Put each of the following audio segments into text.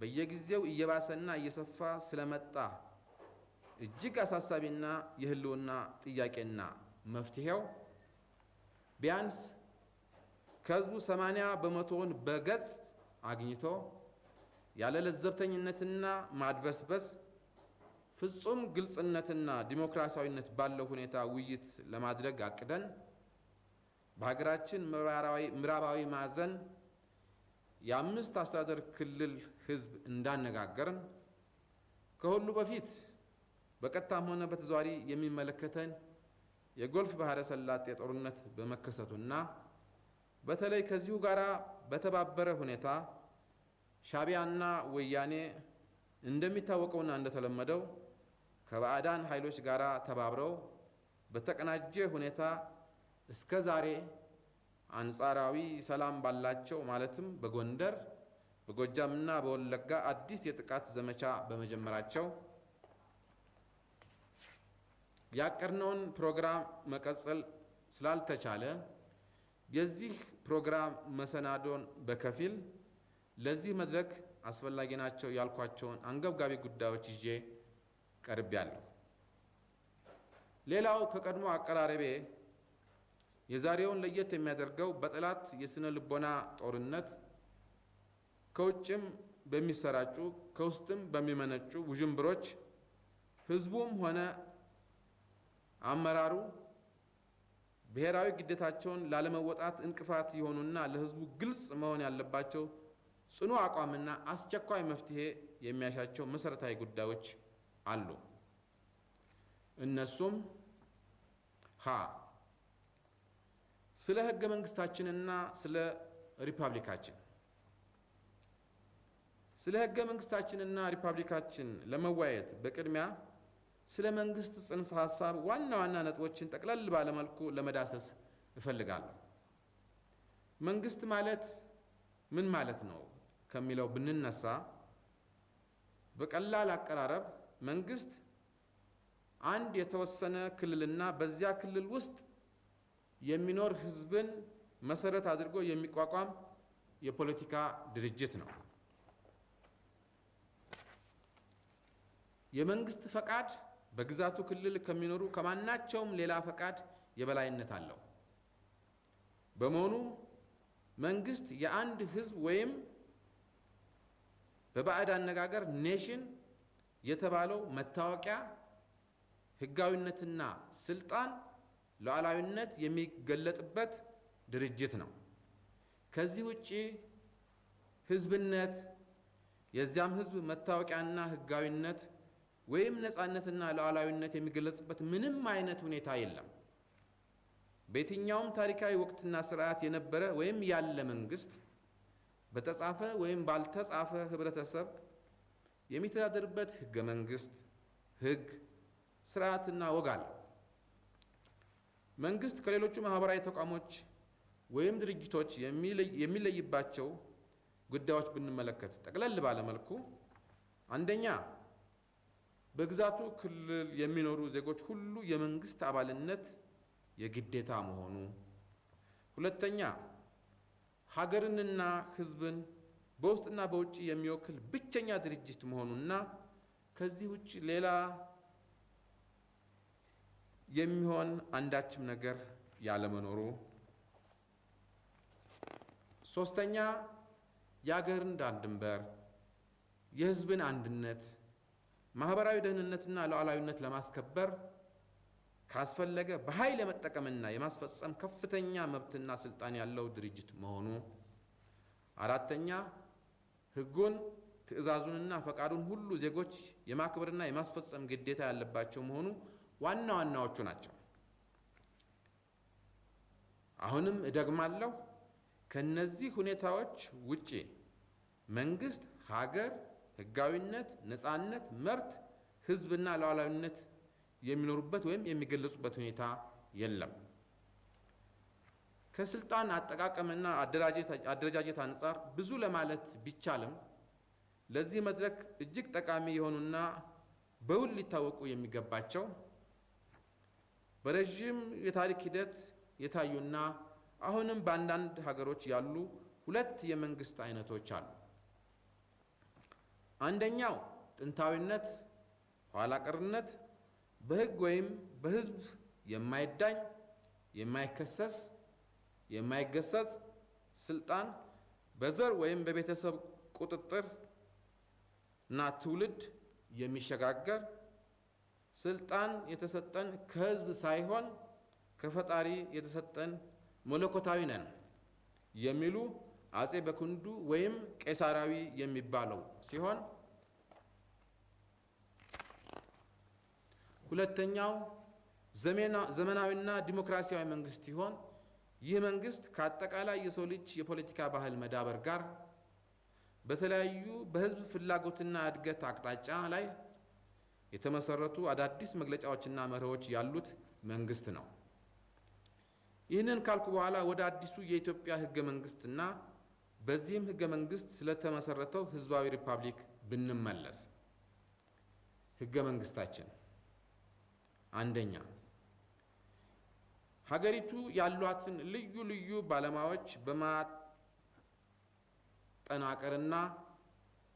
በየጊዜው እየባሰና እየሰፋ ስለመጣ እጅግ አሳሳቢና የህልውና ጥያቄና መፍትሄው ቢያንስ ከህዝቡ 80% በገጽ አግኝቶ ያለ ለዘብተኝነትና ማድበስበስ ፍጹም ግልጽነትና ዲሞክራሲያዊነት ባለው ሁኔታ ውይይት ለማድረግ አቅደን በሀገራችን ምዕራባዊ ማዕዘን የአምስት አስተዳደር ክልል ህዝብ እንዳነጋገርን ከሁሉ በፊት በቀጥታም ሆነ በተዘዋዋሪ የሚመለከተን የጎልፍ ባህረ ሰላጤ ጦርነት በመከሰቱና በተለይ ከዚሁ ጋራ በተባበረ ሁኔታ ሻዕቢያና ወያኔ እንደሚታወቀውና እንደተለመደው ከባዕዳን ኃይሎች ጋራ ተባብረው በተቀናጀ ሁኔታ እስከ ዛሬ አንጻራዊ ሰላም ባላቸው ማለትም በጎንደር በጎጃምና በወለጋ አዲስ የጥቃት ዘመቻ በመጀመራቸው ያቀርነውን ፕሮግራም መቀጠል ስላልተቻለ የዚህ ፕሮግራም መሰናዶን በከፊል ለዚህ መድረክ አስፈላጊ ናቸው ያልኳቸውን አንገብጋቢ ጉዳዮች ይዤ ቀርቤያለሁ። ሌላው ከቀድሞ አቀራረቤ የዛሬውን ለየት የሚያደርገው በጠላት የስነ ልቦና ጦርነት ከውጭም በሚሰራጩ ከውስጥም በሚመነጩ ውዥንብሮች ህዝቡም ሆነ አመራሩ ብሔራዊ ግዴታቸውን ላለመወጣት እንቅፋት የሆኑና ለህዝቡ ግልጽ መሆን ያለባቸው ጽኑ አቋምና አስቸኳይ መፍትሄ የሚያሻቸው መሰረታዊ ጉዳዮች አሉ። እነሱም ሀ ስለ ህገ መንግስታችንና ስለ ሪፐብሊካችን ስለ ህገ መንግስታችንና ሪፐብሊካችን ለመወያየት በቅድሚያ ስለ መንግስት ጽንሰ ሐሳብ ዋና ዋና ነጥቦችን ጠቅለል ባለ መልኩ ለመዳሰስ እፈልጋለሁ። መንግስት ማለት ምን ማለት ነው ከሚለው ብንነሳ በቀላል አቀራረብ መንግስት አንድ የተወሰነ ክልልና በዚያ ክልል ውስጥ የሚኖር ህዝብን መሰረት አድርጎ የሚቋቋም የፖለቲካ ድርጅት ነው። የመንግስት ፈቃድ በግዛቱ ክልል ከሚኖሩ ከማናቸውም ሌላ ፈቃድ የበላይነት አለው። በመሆኑ መንግስት የአንድ ህዝብ ወይም በባዕድ አነጋገር ኔሽን የተባለው መታወቂያ ህጋዊነትና ስልጣን ሉዓላዊነት የሚገለጥበት ድርጅት ነው። ከዚህ ውጪ ህዝብነት የዚያም ህዝብ መታወቂያና ህጋዊነት ወይም ነፃነትና ሉዓላዊነት የሚገለጽበት ምንም አይነት ሁኔታ የለም። በየትኛውም ታሪካዊ ወቅትና ስርዓት የነበረ ወይም ያለ መንግስት በተጻፈ ወይም ባልተጻፈ ህብረተሰብ የሚተዳደርበት ህገ መንግስት፣ ህግ፣ ስርዓትና ወግ አለ። መንግስት ከሌሎቹ ማህበራዊ ተቋሞች ወይም ድርጅቶች የሚለይባቸው ጉዳዮች ብንመለከት ጠቅለል ባለ መልኩ አንደኛ በግዛቱ ክልል የሚኖሩ ዜጎች ሁሉ የመንግስት አባልነት የግዴታ መሆኑ፣ ሁለተኛ ሀገርንና ህዝብን በውስጥና በውጭ የሚወክል ብቸኛ ድርጅት መሆኑና ከዚህ ውጭ ሌላ የሚሆን አንዳችም ነገር ያለመኖሩ፣ ሶስተኛ የሀገርን ዳር ድንበር የህዝብን አንድነት ማህበራዊ ደህንነትና ሉዓላዊነት ለማስከበር ካስፈለገ በኃይል የመጠቀምና የማስፈጸም ከፍተኛ መብትና ስልጣን ያለው ድርጅት መሆኑ፣ አራተኛ ህጉን ትዕዛዙንና ፈቃዱን ሁሉ ዜጎች የማክበርና የማስፈጸም ግዴታ ያለባቸው መሆኑ ዋና ዋናዎቹ ናቸው። አሁንም እደግማለሁ፣ ከነዚህ ሁኔታዎች ውጪ መንግስት ሀገር፣ ህጋዊነት፣ ነፃነት፣ መብት፣ ህዝብና ሉዓላዊነት የሚኖሩበት ወይም የሚገለጹበት ሁኔታ የለም። ከስልጣን አጠቃቀምና አደረጃጀት አንጻር ብዙ ለማለት ቢቻልም ለዚህ መድረክ እጅግ ጠቃሚ የሆኑና በውል ሊታወቁ የሚገባቸው በረዥም የታሪክ ሂደት የታዩና አሁንም በአንዳንድ ሀገሮች ያሉ ሁለት የመንግስት አይነቶች አሉ። አንደኛው ጥንታዊነት፣ ኋላ ቀርነት፣ በሕግ ወይም በሕዝብ የማይዳኝ የማይከሰስ የማይገሰጽ ስልጣን በዘር ወይም በቤተሰብ ቁጥጥር እና ትውልድ የሚሸጋገር ስልጣን የተሰጠን ከሕዝብ ሳይሆን ከፈጣሪ የተሰጠን መለኮታዊ ነን የሚሉ አጼ በኩንዱ ወይም ቄሳራዊ የሚባለው ሲሆን፣ ሁለተኛው ዘመናዊና ዲሞክራሲያዊ መንግስት ሲሆን ይህ መንግስት ከአጠቃላይ የሰው ልጅ የፖለቲካ ባህል መዳበር ጋር በተለያዩ በህዝብ ፍላጎትና እድገት አቅጣጫ ላይ የተመሰረቱ አዳዲስ መግለጫዎችና መርሆች ያሉት መንግስት ነው። ይህንን ካልኩ በኋላ ወደ አዲሱ የኢትዮጵያ ህገ መንግስትና በዚህም ህገ መንግስት ስለተመሰረተው ህዝባዊ ሪፐብሊክ ብንመለስ፣ ህገ መንግስታችን አንደኛ ሀገሪቱ ያሏትን ልዩ ልዩ ባለሙያዎች በማጠናቀርና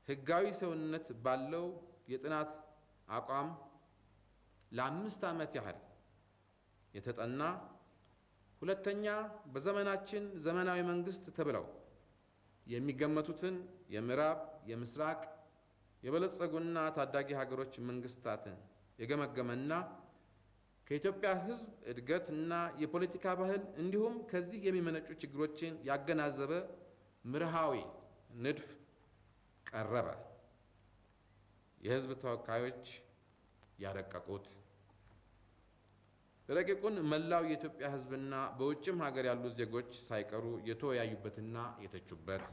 ህጋዊ ሰውነት ባለው የጥናት አቋም ለ5 ዓመት ያህል የተጠና፣ ሁለተኛ በዘመናችን ዘመናዊ መንግስት ተብለው የሚገመቱትን የምዕራብ፣ የምስራቅ፣ የበለጸጉና ታዳጊ ሀገሮች መንግስታትን የገመገመና ከኢትዮጵያ ህዝብ እድገትና የፖለቲካ ባህል እንዲሁም ከዚህ የሚመነጩ ችግሮችን ያገናዘበ መርሃዊ ንድፍ ቀረበ። የህዝብ ተወካዮች ያረቀቁት፣ ረቂቁን መላው የኢትዮጵያ ህዝብና በውጭም ሀገር ያሉ ዜጎች ሳይቀሩ የተወያዩበትና የተቹበት፣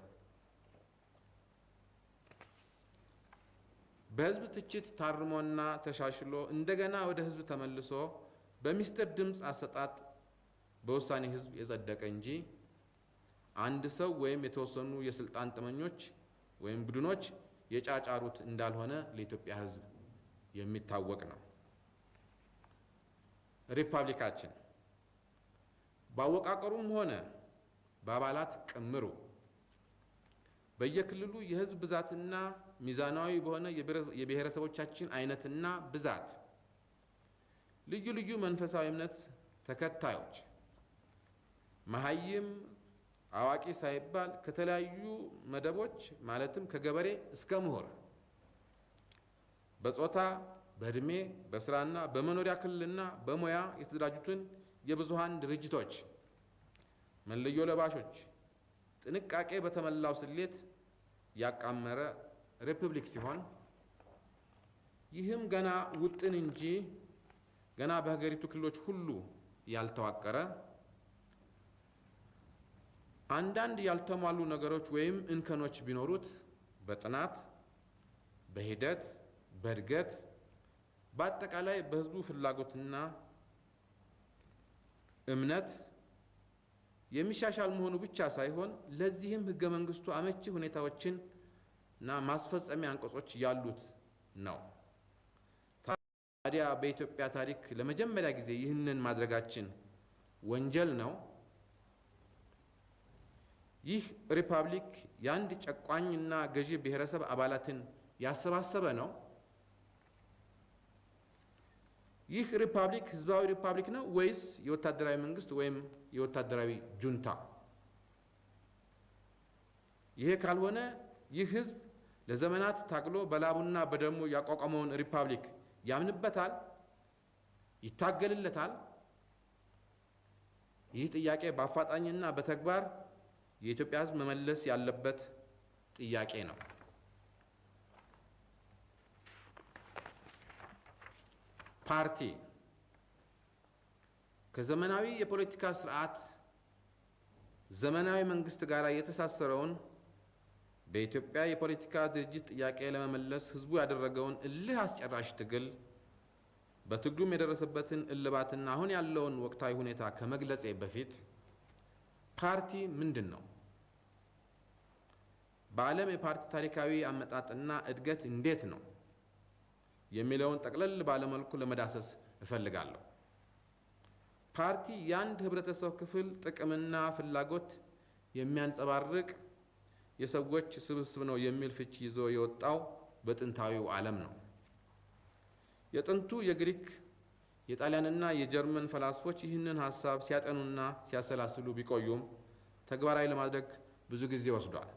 በህዝብ ትችት ታርሞና ተሻሽሎ እንደገና ወደ ህዝብ ተመልሶ በሚስጥር ድምፅ አሰጣጥ በውሳኔ ህዝብ የጸደቀ እንጂ አንድ ሰው ወይም የተወሰኑ የስልጣን ጥመኞች ወይም ቡድኖች የጫጫሩት እንዳልሆነ ለኢትዮጵያ ህዝብ የሚታወቅ ነው። ሪፐብሊካችን በአወቃቀሩም ሆነ በአባላት ቅምሩ በየክልሉ የህዝብ ብዛትና ሚዛናዊ በሆነ የብሔረሰቦቻችን አይነትና ብዛት ልዩ ልዩ መንፈሳዊ እምነት ተከታዮች መሀይም አዋቂ ሳይባል ከተለያዩ መደቦች ማለትም ከገበሬ እስከ ምሁር በጾታ፣ በእድሜ፣ በስራና በመኖሪያ ክልልና በሙያ የተደራጁትን የብዙሃን ድርጅቶች መለዮ ለባሾች ጥንቃቄ በተሞላው ስሌት ያቃመረ ሪፐብሊክ ሲሆን ይህም ገና ውጥን እንጂ ገና በሀገሪቱ ክልሎች ሁሉ ያልተዋቀረ አንዳንድ ያልተሟሉ ነገሮች ወይም እንከኖች ቢኖሩት በጥናት፣ በሂደት፣ በእድገት በአጠቃላይ በህዝቡ ፍላጎትና እምነት የሚሻሻል መሆኑ ብቻ ሳይሆን ለዚህም ህገ መንግስቱ አመቺ ሁኔታዎችን እና ማስፈጸሚያ አንቀጾች ያሉት ነው። ታዲያ በኢትዮጵያ ታሪክ ለመጀመሪያ ጊዜ ይህንን ማድረጋችን ወንጀል ነው? ይህ ሪፐብሊክ የአንድ ጨቋኝና ገዢ ብሔረሰብ አባላትን ያሰባሰበ ነው? ይህ ሪፐብሊክ ህዝባዊ ሪፐብሊክ ነው ወይስ የወታደራዊ መንግስት ወይም የወታደራዊ ጁንታ? ይሄ ካልሆነ ይህ ህዝብ ለዘመናት ታግሎ በላቡና በደሙ ያቋቋመውን ሪፐብሊክ ያምንበታል? ይታገልለታል? ይህ ጥያቄ በአፋጣኝና በተግባር የኢትዮጵያ ህዝብ መመለስ ያለበት ጥያቄ ነው። ፓርቲ ከዘመናዊ የፖለቲካ ስርዓት ዘመናዊ መንግስት ጋር የተሳሰረውን በኢትዮጵያ የፖለቲካ ድርጅት ጥያቄ ለመመለስ ህዝቡ ያደረገውን እልህ አስጨራሽ ትግል በትግሉም የደረሰበትን እልባትና አሁን ያለውን ወቅታዊ ሁኔታ ከመግለጼ በፊት ፓርቲ ምንድን ነው? በዓለም የፓርቲ ታሪካዊ አመጣጥና እድገት እንዴት ነው የሚለውን ጠቅለል ባለመልኩ ለመዳሰስ እፈልጋለሁ። ፓርቲ የአንድ ህብረተሰብ ክፍል ጥቅምና ፍላጎት የሚያንጸባርቅ የሰዎች ስብስብ ነው የሚል ፍቺ ይዞ የወጣው በጥንታዊው ዓለም ነው። የጥንቱ የግሪክ የጣሊያንና የጀርመን ፈላስፎች ይህንን ሀሳብ ሲያጠኑና ሲያሰላስሉ ቢቆዩም ተግባራዊ ለማድረግ ብዙ ጊዜ ወስዷል።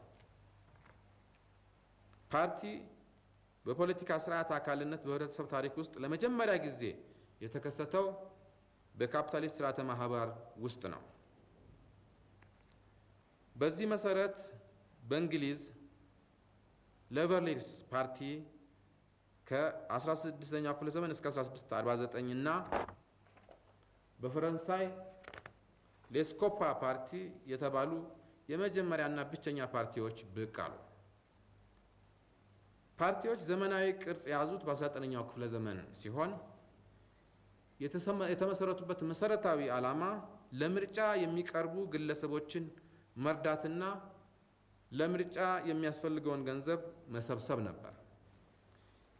ፓርቲ በፖለቲካ ስርዓት አካልነት በህብረተሰብ ታሪክ ውስጥ ለመጀመሪያ ጊዜ የተከሰተው በካፒታሊስት ስርዓተ ማህበር ውስጥ ነው። በዚህ መሰረት በእንግሊዝ ሌበርሊስ ፓርቲ ከ16ኛው ክፍለ ዘመን እስከ 1649 እና በፈረንሳይ ሌስኮፓ ፓርቲ የተባሉ የመጀመሪያና ብቸኛ ፓርቲዎች ብቅ አሉ። ፓርቲዎች ዘመናዊ ቅርጽ የያዙት በ19ኛው ክፍለ ዘመን ሲሆን የተመሰረቱበት መሰረታዊ ዓላማ ለምርጫ የሚቀርቡ ግለሰቦችን መርዳትና ለምርጫ የሚያስፈልገውን ገንዘብ መሰብሰብ ነበር።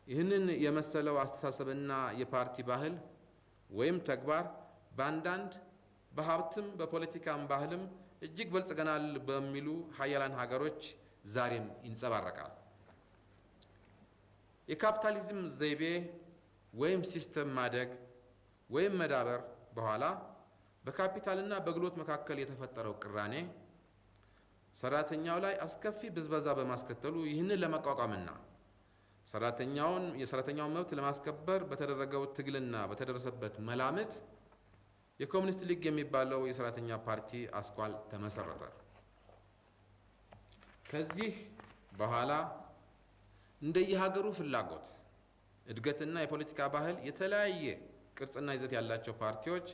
ይህንን የመሰለው አስተሳሰብና የፓርቲ ባህል ወይም ተግባር በአንዳንድ በሀብትም በፖለቲካም ባህልም እጅግ በልጽገናል በሚሉ ሀያላን ሀገሮች ዛሬም ይንጸባረቃል። የካፒታሊዝም ዘይቤ ወይም ሲስተም ማደግ ወይም መዳበር በኋላ በካፒታልና በግሎት መካከል የተፈጠረው ቅራኔ ሰራተኛው ላይ አስከፊ ብዝበዛ በማስከተሉ ይህንን ለመቋቋምና የሰራተኛውን መብት ለማስከበር በተደረገው ትግልና በተደረሰበት መላምት የኮሙኒስት ሊግ የሚባለው የሰራተኛ ፓርቲ አስኳል ተመሰረተ። ከዚህ በኋላ እንደየሀገሩ ፍላጎት እድገትና የፖለቲካ ባህል የተለያየ ቅርጽና ይዘት ያላቸው ፓርቲዎች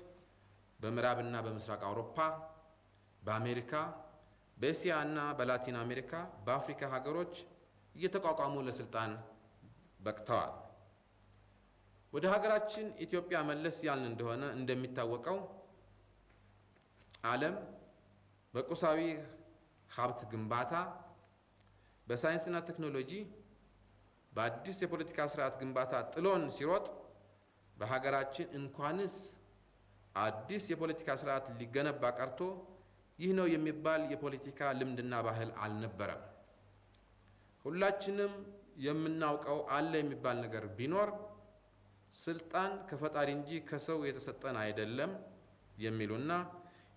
በምዕራብና በምስራቅ አውሮፓ፣ በአሜሪካ፣ በእስያ እና በላቲን አሜሪካ፣ በአፍሪካ ሀገሮች እየተቋቋሙ ለስልጣን በቅተዋል። ወደ ሀገራችን ኢትዮጵያ መለስ ያልን እንደሆነ እንደሚታወቀው ዓለም በቁሳዊ ሀብት ግንባታ፣ በሳይንስና ቴክኖሎጂ፣ በአዲስ የፖለቲካ ስርዓት ግንባታ ጥሎን ሲሮጥ በሀገራችን እንኳንስ አዲስ የፖለቲካ ስርዓት ሊገነባ ቀርቶ ይህ ነው የሚባል የፖለቲካ ልምድና ባህል አልነበረም። ሁላችንም የምናውቀው አለ የሚባል ነገር ቢኖር ስልጣን ከፈጣሪ እንጂ ከሰው የተሰጠን አይደለም የሚሉና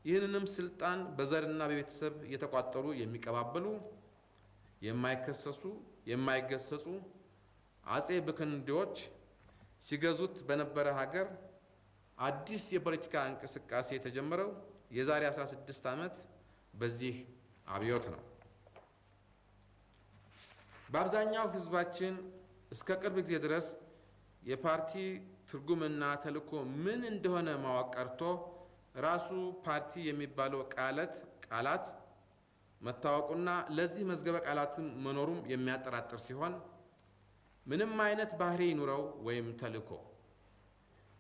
ይህንንም ስልጣን በዘርና በቤተሰብ እየተቋጠሩ የሚቀባበሉ የማይከሰሱ የማይገሰጹ አጼ ብክንዴዎች ሲገዙት በነበረ ሀገር አዲስ የፖለቲካ እንቅስቃሴ የተጀመረው የዛሬ 16 ዓመት በዚህ አብዮት ነው። በአብዛኛው ህዝባችን እስከ ቅርብ ጊዜ ድረስ የፓርቲ ትርጉምና ተልዕኮ ምን እንደሆነ ማወቅ ቀርቶ ራሱ ፓርቲ የሚባለው ቃላት መታወቁና ለዚህ መዝገበ ቃላትም መኖሩም የሚያጠራጥር ሲሆን ምንም አይነት ባህሪ ይኑረው ወይም ተልዕኮ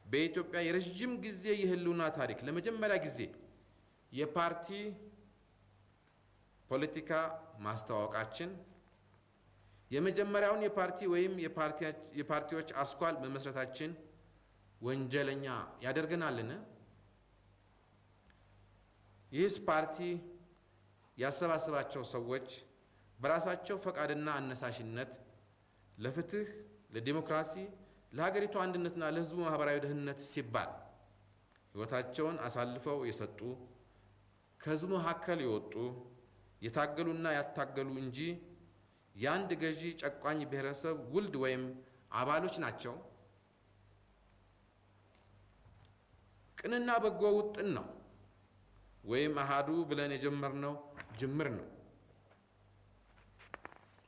በኢትዮጵያ የረጅም ጊዜ የህልውና ታሪክ ለመጀመሪያ ጊዜ የፓርቲ ፖለቲካ ማስተዋወቃችን የመጀመሪያውን የፓርቲ ወይም የፓርቲዎች አስኳል መመስረታችን ወንጀለኛ ያደርገናልን? ይህስ ፓርቲ ያሰባሰባቸው ሰዎች በራሳቸው ፈቃድና አነሳሽነት ለፍትህ፣ ለዲሞክራሲ፣ ለሀገሪቱ አንድነትና ለህዝቡ ማህበራዊ ደህንነት ሲባል ህይወታቸውን አሳልፈው የሰጡ ከህዝቡ መካከል የወጡ የታገሉና ያታገሉ እንጂ የአንድ ገዢ ጨቋኝ ብሔረሰብ ውልድ ወይም አባሎች ናቸው? ቅንና በጎ ውጥን ነው ወይም አሃዱ ብለን የጀመርነው ጅምር ነው?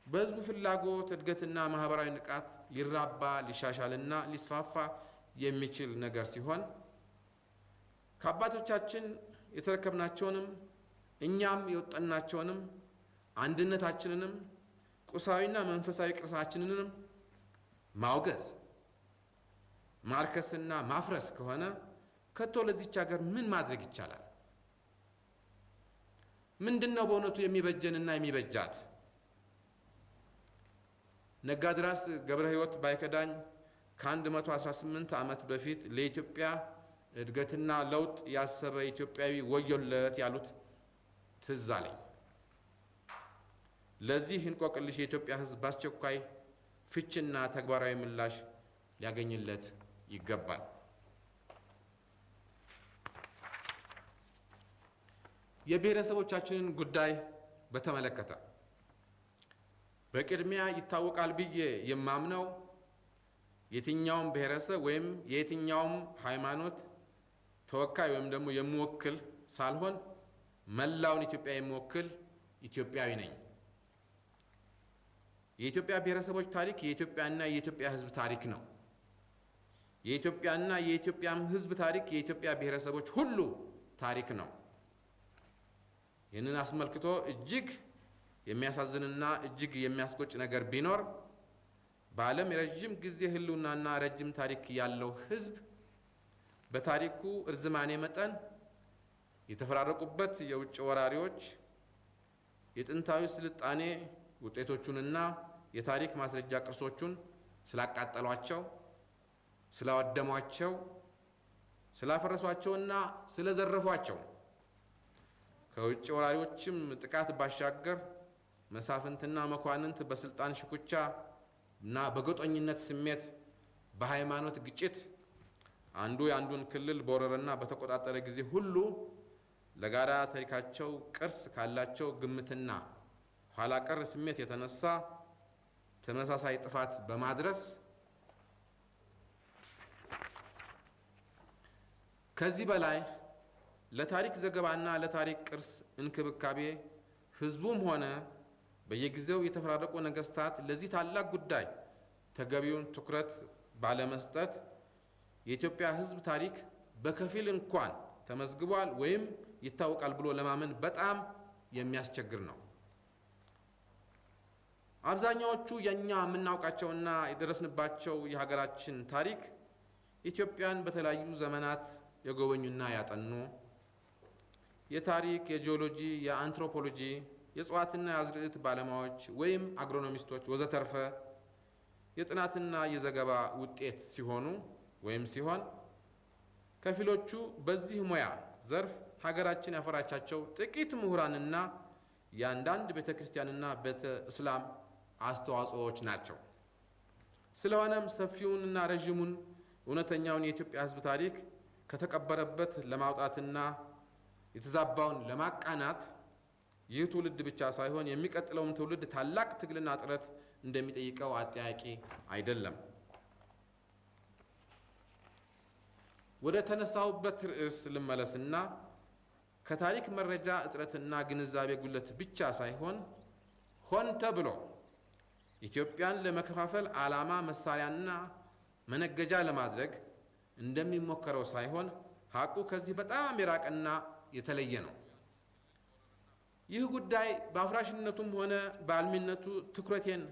በህዝቡ ፍላጎት እድገትና ማህበራዊ ንቃት ሊራባ ሊሻሻልና ሊስፋፋ የሚችል ነገር ሲሆን ከአባቶቻችን የተረከብናቸውንም እኛም የወጠናቸውንም አንድነታችንንም ቁሳዊና መንፈሳዊ ቅርሳችንንም ማውገዝ ማርከስና ማፍረስ ከሆነ ከቶ ለዚች ሀገር ምን ማድረግ ይቻላል? ምንድነው በእውነቱ የሚበጀንና የሚበጃት? ነጋድራስ ገብረ ሕይወት ባይከዳኝ ከ118 ዓመት በፊት ለኢትዮጵያ እድገትና ለውጥ ያሰበ ኢትዮጵያዊ ወዮለት ያሉት ትዝ አለኝ። ለዚህ እንቆቅልሽ የኢትዮጵያ ሕዝብ በአስቸኳይ ፍችና ተግባራዊ ምላሽ ሊያገኝለት ይገባል። የብሔረሰቦቻችንን ጉዳይ በተመለከተ በቅድሚያ ይታወቃል ብዬ የማምነው የትኛውም ብሔረሰብ ወይም የየትኛውም ሃይማኖት ተወካይ ወይም ደግሞ የሚወክል ሳልሆን መላውን ኢትዮጵያ የሚወክል ኢትዮጵያዊ ነኝ። የኢትዮጵያ ብሔረሰቦች ታሪክ የኢትዮጵያና የኢትዮጵያ ሕዝብ ታሪክ ነው። የኢትዮጵያና የኢትዮጵያም ሕዝብ ታሪክ የኢትዮጵያ ብሔረሰቦች ሁሉ ታሪክ ነው። ይህንን አስመልክቶ እጅግ የሚያሳዝንና እጅግ የሚያስቆጭ ነገር ቢኖር በዓለም የረጅም ጊዜ ህልውናና ረጅም ታሪክ ያለው ሕዝብ በታሪኩ እርዝማኔ መጠን የተፈራረቁበት የውጭ ወራሪዎች የጥንታዊ ስልጣኔ ውጤቶቹንና የታሪክ ማስረጃ ቅርሶቹን ስላቃጠሏቸው፣ ስላወደሟቸው፣ ስላፈረሷቸውና ስለዘረፏቸው ከውጭ ወራሪዎችም ጥቃት ባሻገር መሳፍንትና መኳንንት በስልጣን ሽኩቻ እና በጎጠኝነት ስሜት በሃይማኖት ግጭት አንዱ የአንዱን ክልል በወረረና በተቆጣጠረ ጊዜ ሁሉ ለጋራ ታሪካቸው ቅርስ ካላቸው ግምትና ኋላ ቀር ስሜት የተነሳ ተመሳሳይ ጥፋት በማድረስ ከዚህ በላይ ለታሪክ ዘገባና ለታሪክ ቅርስ እንክብካቤ ህዝቡም ሆነ በየጊዜው የተፈራረቁ ነገስታት ለዚህ ታላቅ ጉዳይ ተገቢውን ትኩረት ባለመስጠት የኢትዮጵያ ህዝብ ታሪክ በከፊል እንኳን ተመዝግቧል ወይም ይታወቃል ብሎ ለማመን በጣም የሚያስቸግር ነው። አብዛኛዎቹ የኛ የምናውቃቸውና የደረስንባቸው የሀገራችን ታሪክ ኢትዮጵያን በተለያዩ ዘመናት የጎበኙና ያጠኑ የታሪክ፣ የጂኦሎጂ፣ የአንትሮፖሎጂ፣ የእጽዋትና የአዝርዕት ባለሙያዎች ወይም አግሮኖሚስቶች ወዘተርፈ የጥናትና የዘገባ ውጤት ሲሆን ከፊሎቹ በዚህ ሙያ ዘርፍ ሀገራችን ያፈራቻቸው ጥቂት ምሁራንና የአንዳንድ ቤተ ክርስቲያንና ቤተ እስላም አስተዋጽኦዎች ናቸው። ስለሆነም ሰፊውንና ረዥሙን እውነተኛውን የኢትዮጵያ ህዝብ ታሪክ ከተቀበረበት ለማውጣትና የተዛባውን ለማቃናት ይህ ትውልድ ብቻ ሳይሆን የሚቀጥለውም ትውልድ ታላቅ ትግልና ጥረት እንደሚጠይቀው አጠያቂ አይደለም። ወደ ተነሳውበት ርዕስ ልመለስና ከታሪክ መረጃ እጥረትና ግንዛቤ ጉለት ብቻ ሳይሆን ሆን ተብሎ ኢትዮጵያን ለመከፋፈል ዓላማ መሳሪያና መነገጃ ለማድረግ እንደሚሞከረው ሳይሆን ሀቁ ከዚህ በጣም የራቀና የተለየ ነው። ይህ ጉዳይ በአፍራሽነቱም ሆነ በአልሚነቱ ትኩረቴን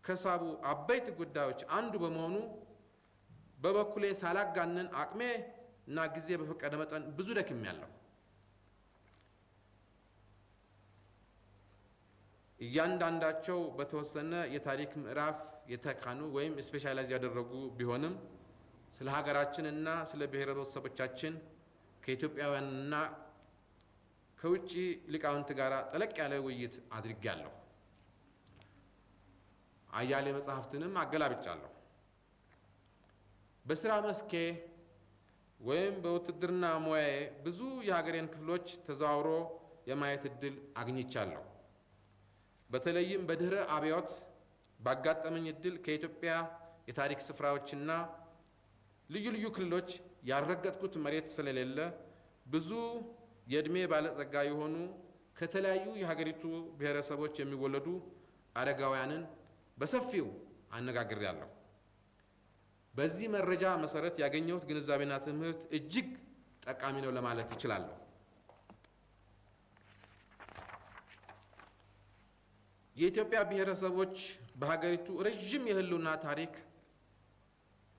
ከሳቡ አበይት ጉዳዮች አንዱ በመሆኑ በበኩሌ ሳላጋንን አቅሜ እና ጊዜ በፈቀደ መጠን ብዙ ደክሜያለሁ። እያንዳንዳቸው በተወሰነ የታሪክ ምዕራፍ የተካኑ ወይም ስፔሻላይዝ ያደረጉ ቢሆንም ስለ ሀገራችንና ስለ ብሔረሰቦቻችን ከኢትዮጵያውያንና ከውጭ ሊቃውንት ጋር ጠለቅ ያለ ውይይት አድርጌያለሁ። አያሌ መጽሐፍትንም አገላብጫለሁ። በስራ መስኬ ወይም በውትድርና ሙያዬ ብዙ የሀገሬን ክፍሎች ተዘዋውሮ የማየት እድል አግኝቻለሁ። በተለይም በድህረ አብዮት ባጋጠመኝ እድል ከኢትዮጵያ የታሪክ ስፍራዎችና ልዩ ልዩ ክልሎች ያልረገጥኩት መሬት ስለሌለ ብዙ የእድሜ ባለጸጋ የሆኑ ከተለያዩ የሀገሪቱ ብሔረሰቦች የሚወለዱ አረጋውያንን በሰፊው አነጋግሬያለሁ። በዚህ መረጃ መሰረት ያገኘሁት ግንዛቤና ትምህርት እጅግ ጠቃሚ ነው ለማለት እችላለሁ። የኢትዮጵያ ብሔረሰቦች በሀገሪቱ ረዥም የህልውና ታሪክ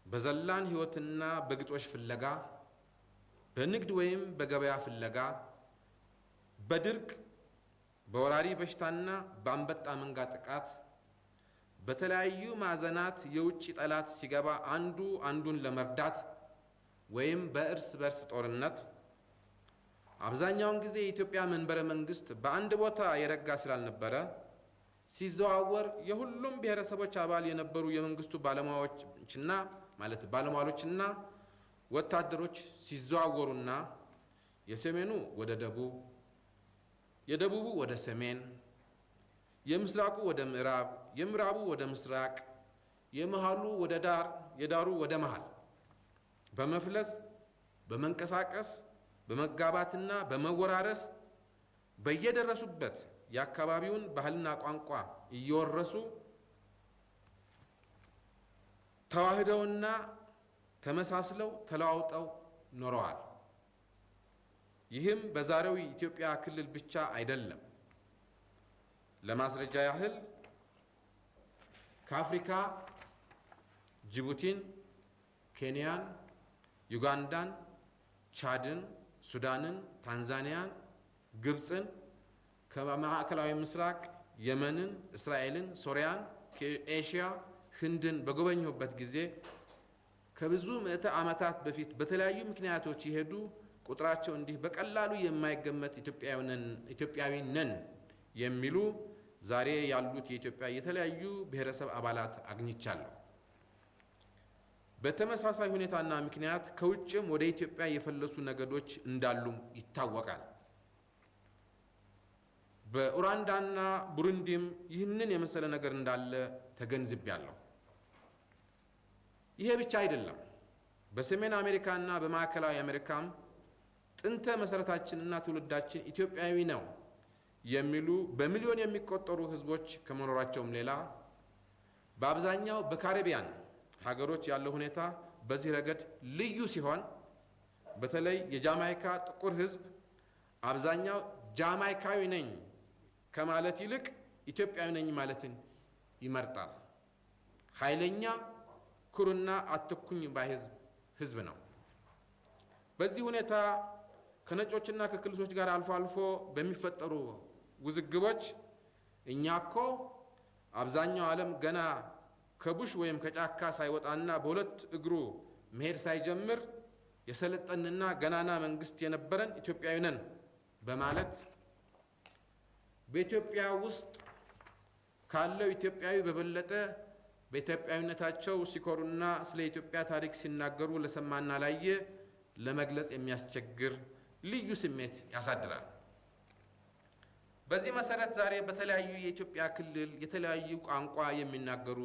በዘላን ህይወትና በግጦሽ ፍለጋ፣ በንግድ ወይም በገበያ ፍለጋ፣ በድርቅ፣ በወራሪ በሽታና በአንበጣ መንጋ ጥቃት፣ በተለያዩ ማዕዘናት የውጭ ጠላት ሲገባ አንዱ አንዱን ለመርዳት ወይም በእርስ በርስ ጦርነት፣ አብዛኛውን ጊዜ የኢትዮጵያ መንበረ መንግስት በአንድ ቦታ የረጋ ስላልነበረ ሲዘዋወር የሁሉም ብሔረሰቦች አባል የነበሩ የመንግስቱ ባለሟሎችና ወታደሮች ሲዘዋወሩና የሰሜኑ ወደ ደቡብ፣ የደቡቡ ወደ ሰሜን፣ የምስራቁ ወደ ምዕራብ፣ የምዕራቡ ወደ ምስራቅ፣ የመሃሉ ወደ ዳር፣ የዳሩ ወደ መሃል በመፍለስ በመንቀሳቀስ በመጋባትና በመወራረስ በየደረሱበት የአካባቢውን ባህልና ቋንቋ እየወረሱ ተዋህደውና ተመሳስለው ተለዋውጠው ኖረዋል። ይህም በዛሬው የኢትዮጵያ ክልል ብቻ አይደለም። ለማስረጃ ያህል ከአፍሪካ ጅቡቲን፣ ኬንያን፣ ዩጋንዳን፣ ቻድን፣ ሱዳንን፣ ታንዛኒያን፣ ግብፅን፣ ከማዕከላዊ ምስራቅ የመንን፣ እስራኤልን፣ ሶሪያን፣ ከኤሽያ ህንድን በጎበኘሁበት ጊዜ ከብዙ ምዕተ ዓመታት በፊት በተለያዩ ምክንያቶች የሄዱ ቁጥራቸው እንዲህ በቀላሉ የማይገመት ኢትዮጵያዊ ነን የሚሉ ዛሬ ያሉት የኢትዮጵያ የተለያዩ ብሔረሰብ አባላት አግኝቻለሁ። በተመሳሳይ ሁኔታና ምክንያት ከውጭም ወደ ኢትዮጵያ የፈለሱ ነገዶች እንዳሉም ይታወቃል። በኡራንዳና ቡሩንዲም ይህንን የመሰለ ነገር እንዳለ ተገንዝቤያለሁ። ይሄ ብቻ አይደለም። በሰሜን አሜሪካና በማዕከላዊ አሜሪካም ጥንተ መሰረታችንና ትውልዳችን ኢትዮጵያዊ ነው የሚሉ በሚሊዮን የሚቆጠሩ ህዝቦች ከመኖራቸውም ሌላ በአብዛኛው በካሪቢያን ሀገሮች ያለው ሁኔታ በዚህ ረገድ ልዩ ሲሆን በተለይ የጃማይካ ጥቁር ህዝብ አብዛኛው ጃማይካዊ ነኝ ከማለት ይልቅ ኢትዮጵያዊ ነኝ ማለትን ይመርጣል። ኃይለኛ ኩሩና አትኩኝ ባይ ህዝብ ነው። በዚህ ሁኔታ ከነጮችና ከክልሶች ጋር አልፎ አልፎ በሚፈጠሩ ውዝግቦች እኛ እኮ አብዛኛው ዓለም ገና ከቡሽ ወይም ከጫካ ሳይወጣና በሁለት እግሩ መሄድ ሳይጀምር የሰለጠንና ገናና መንግስት የነበረን ኢትዮጵያዊ ነን በማለት በኢትዮጵያ ውስጥ ካለው ኢትዮጵያዊ በበለጠ በኢትዮጵያዊነታቸው ሲኮሩና ስለ ኢትዮጵያ ታሪክ ሲናገሩ ለሰማና ላየ ለመግለጽ የሚያስቸግር ልዩ ስሜት ያሳድራል። በዚህ መሰረት ዛሬ በተለያዩ የኢትዮጵያ ክልል የተለያዩ ቋንቋ የሚናገሩ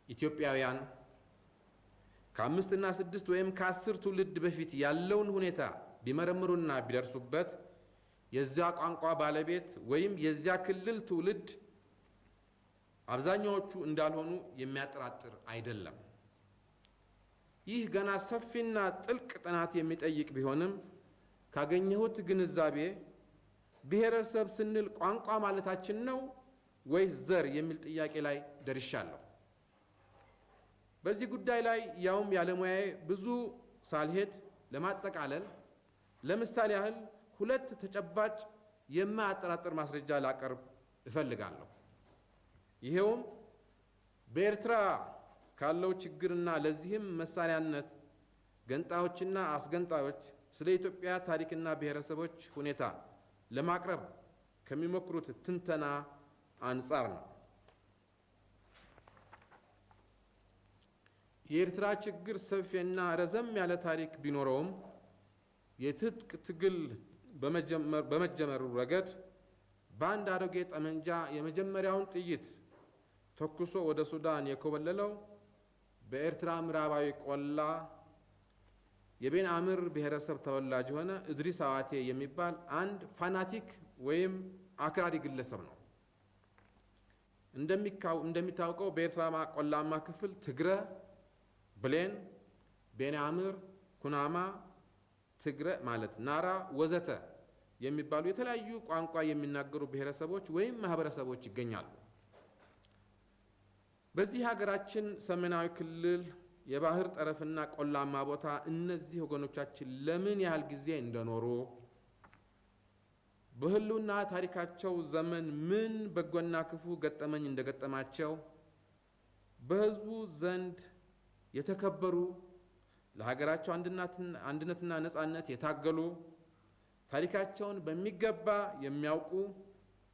ኢትዮጵያውያን ከ5 እና 6 ወይም ከ10 ትውልድ በፊት ያለውን ሁኔታ ቢመረምሩና ቢደርሱበት የዚያ ቋንቋ ባለቤት ወይም የዚያ ክልል ትውልድ አብዛኛዎቹ እንዳልሆኑ የሚያጠራጥር አይደለም። ይህ ገና ሰፊና ጥልቅ ጥናት የሚጠይቅ ቢሆንም ካገኘሁት ግንዛቤ ብሔረሰብ ስንል ቋንቋ ማለታችን ነው ወይስ ዘር የሚል ጥያቄ ላይ ደርሻለሁ። በዚህ ጉዳይ ላይ ያውም ያለሙያዬ ብዙ ሳልሄድ ለማጠቃለል ለምሳሌ ያህል 2 ተጨባጭ የማያጠራጥር ማስረጃ ላቀርብ እፈልጋለሁ። ይሄውም በኤርትራ ካለው ችግርና ለዚህም መሳሪያነት ገንጣዮችና አስገንጣዮች ስለ ኢትዮጵያ ታሪክና ብሔረሰቦች ሁኔታ ለማቅረብ ከሚሞክሩት ትንተና አንጻር ነው። የኤርትራ ችግር ሰፊና ረዘም ያለ ታሪክ ቢኖረውም የትጥቅ ትግል በመጀመሩ ረገድ በአንድ አሮጌ ጠመንጃ የመጀመሪያውን ጥይት ተኩሶ ወደ ሱዳን የኮበለለው በኤርትራ ምዕራባዊ ቆላ የቤን አምር ብሔረሰብ ተወላጅ የሆነ እድሪስ አዋቴ የሚባል አንድ ፋናቲክ ወይም አክራሪ ግለሰብ ነው። እንደሚታወቀው በኤርትራ ቆላማ ክፍል ትግረ፣ ብሌን፣ ቤን አምር፣ ኩናማ፣ ትግረ ማለት ናራ ወዘተ የሚባሉ የተለያዩ ቋንቋ የሚናገሩ ብሔረሰቦች ወይም ማህበረሰቦች ይገኛሉ። በዚህ ሀገራችን ሰሜናዊ ክልል የባህር ጠረፍና ቆላማ ቦታ እነዚህ ወገኖቻችን ለምን ያህል ጊዜ እንደኖሩ በህልውና ታሪካቸው ዘመን ምን በጎና ክፉ ገጠመኝ እንደገጠማቸው በህዝቡ ዘንድ የተከበሩ ለሀገራቸው አንድነትና ነጻነት የታገሉ ታሪካቸውን በሚገባ የሚያውቁ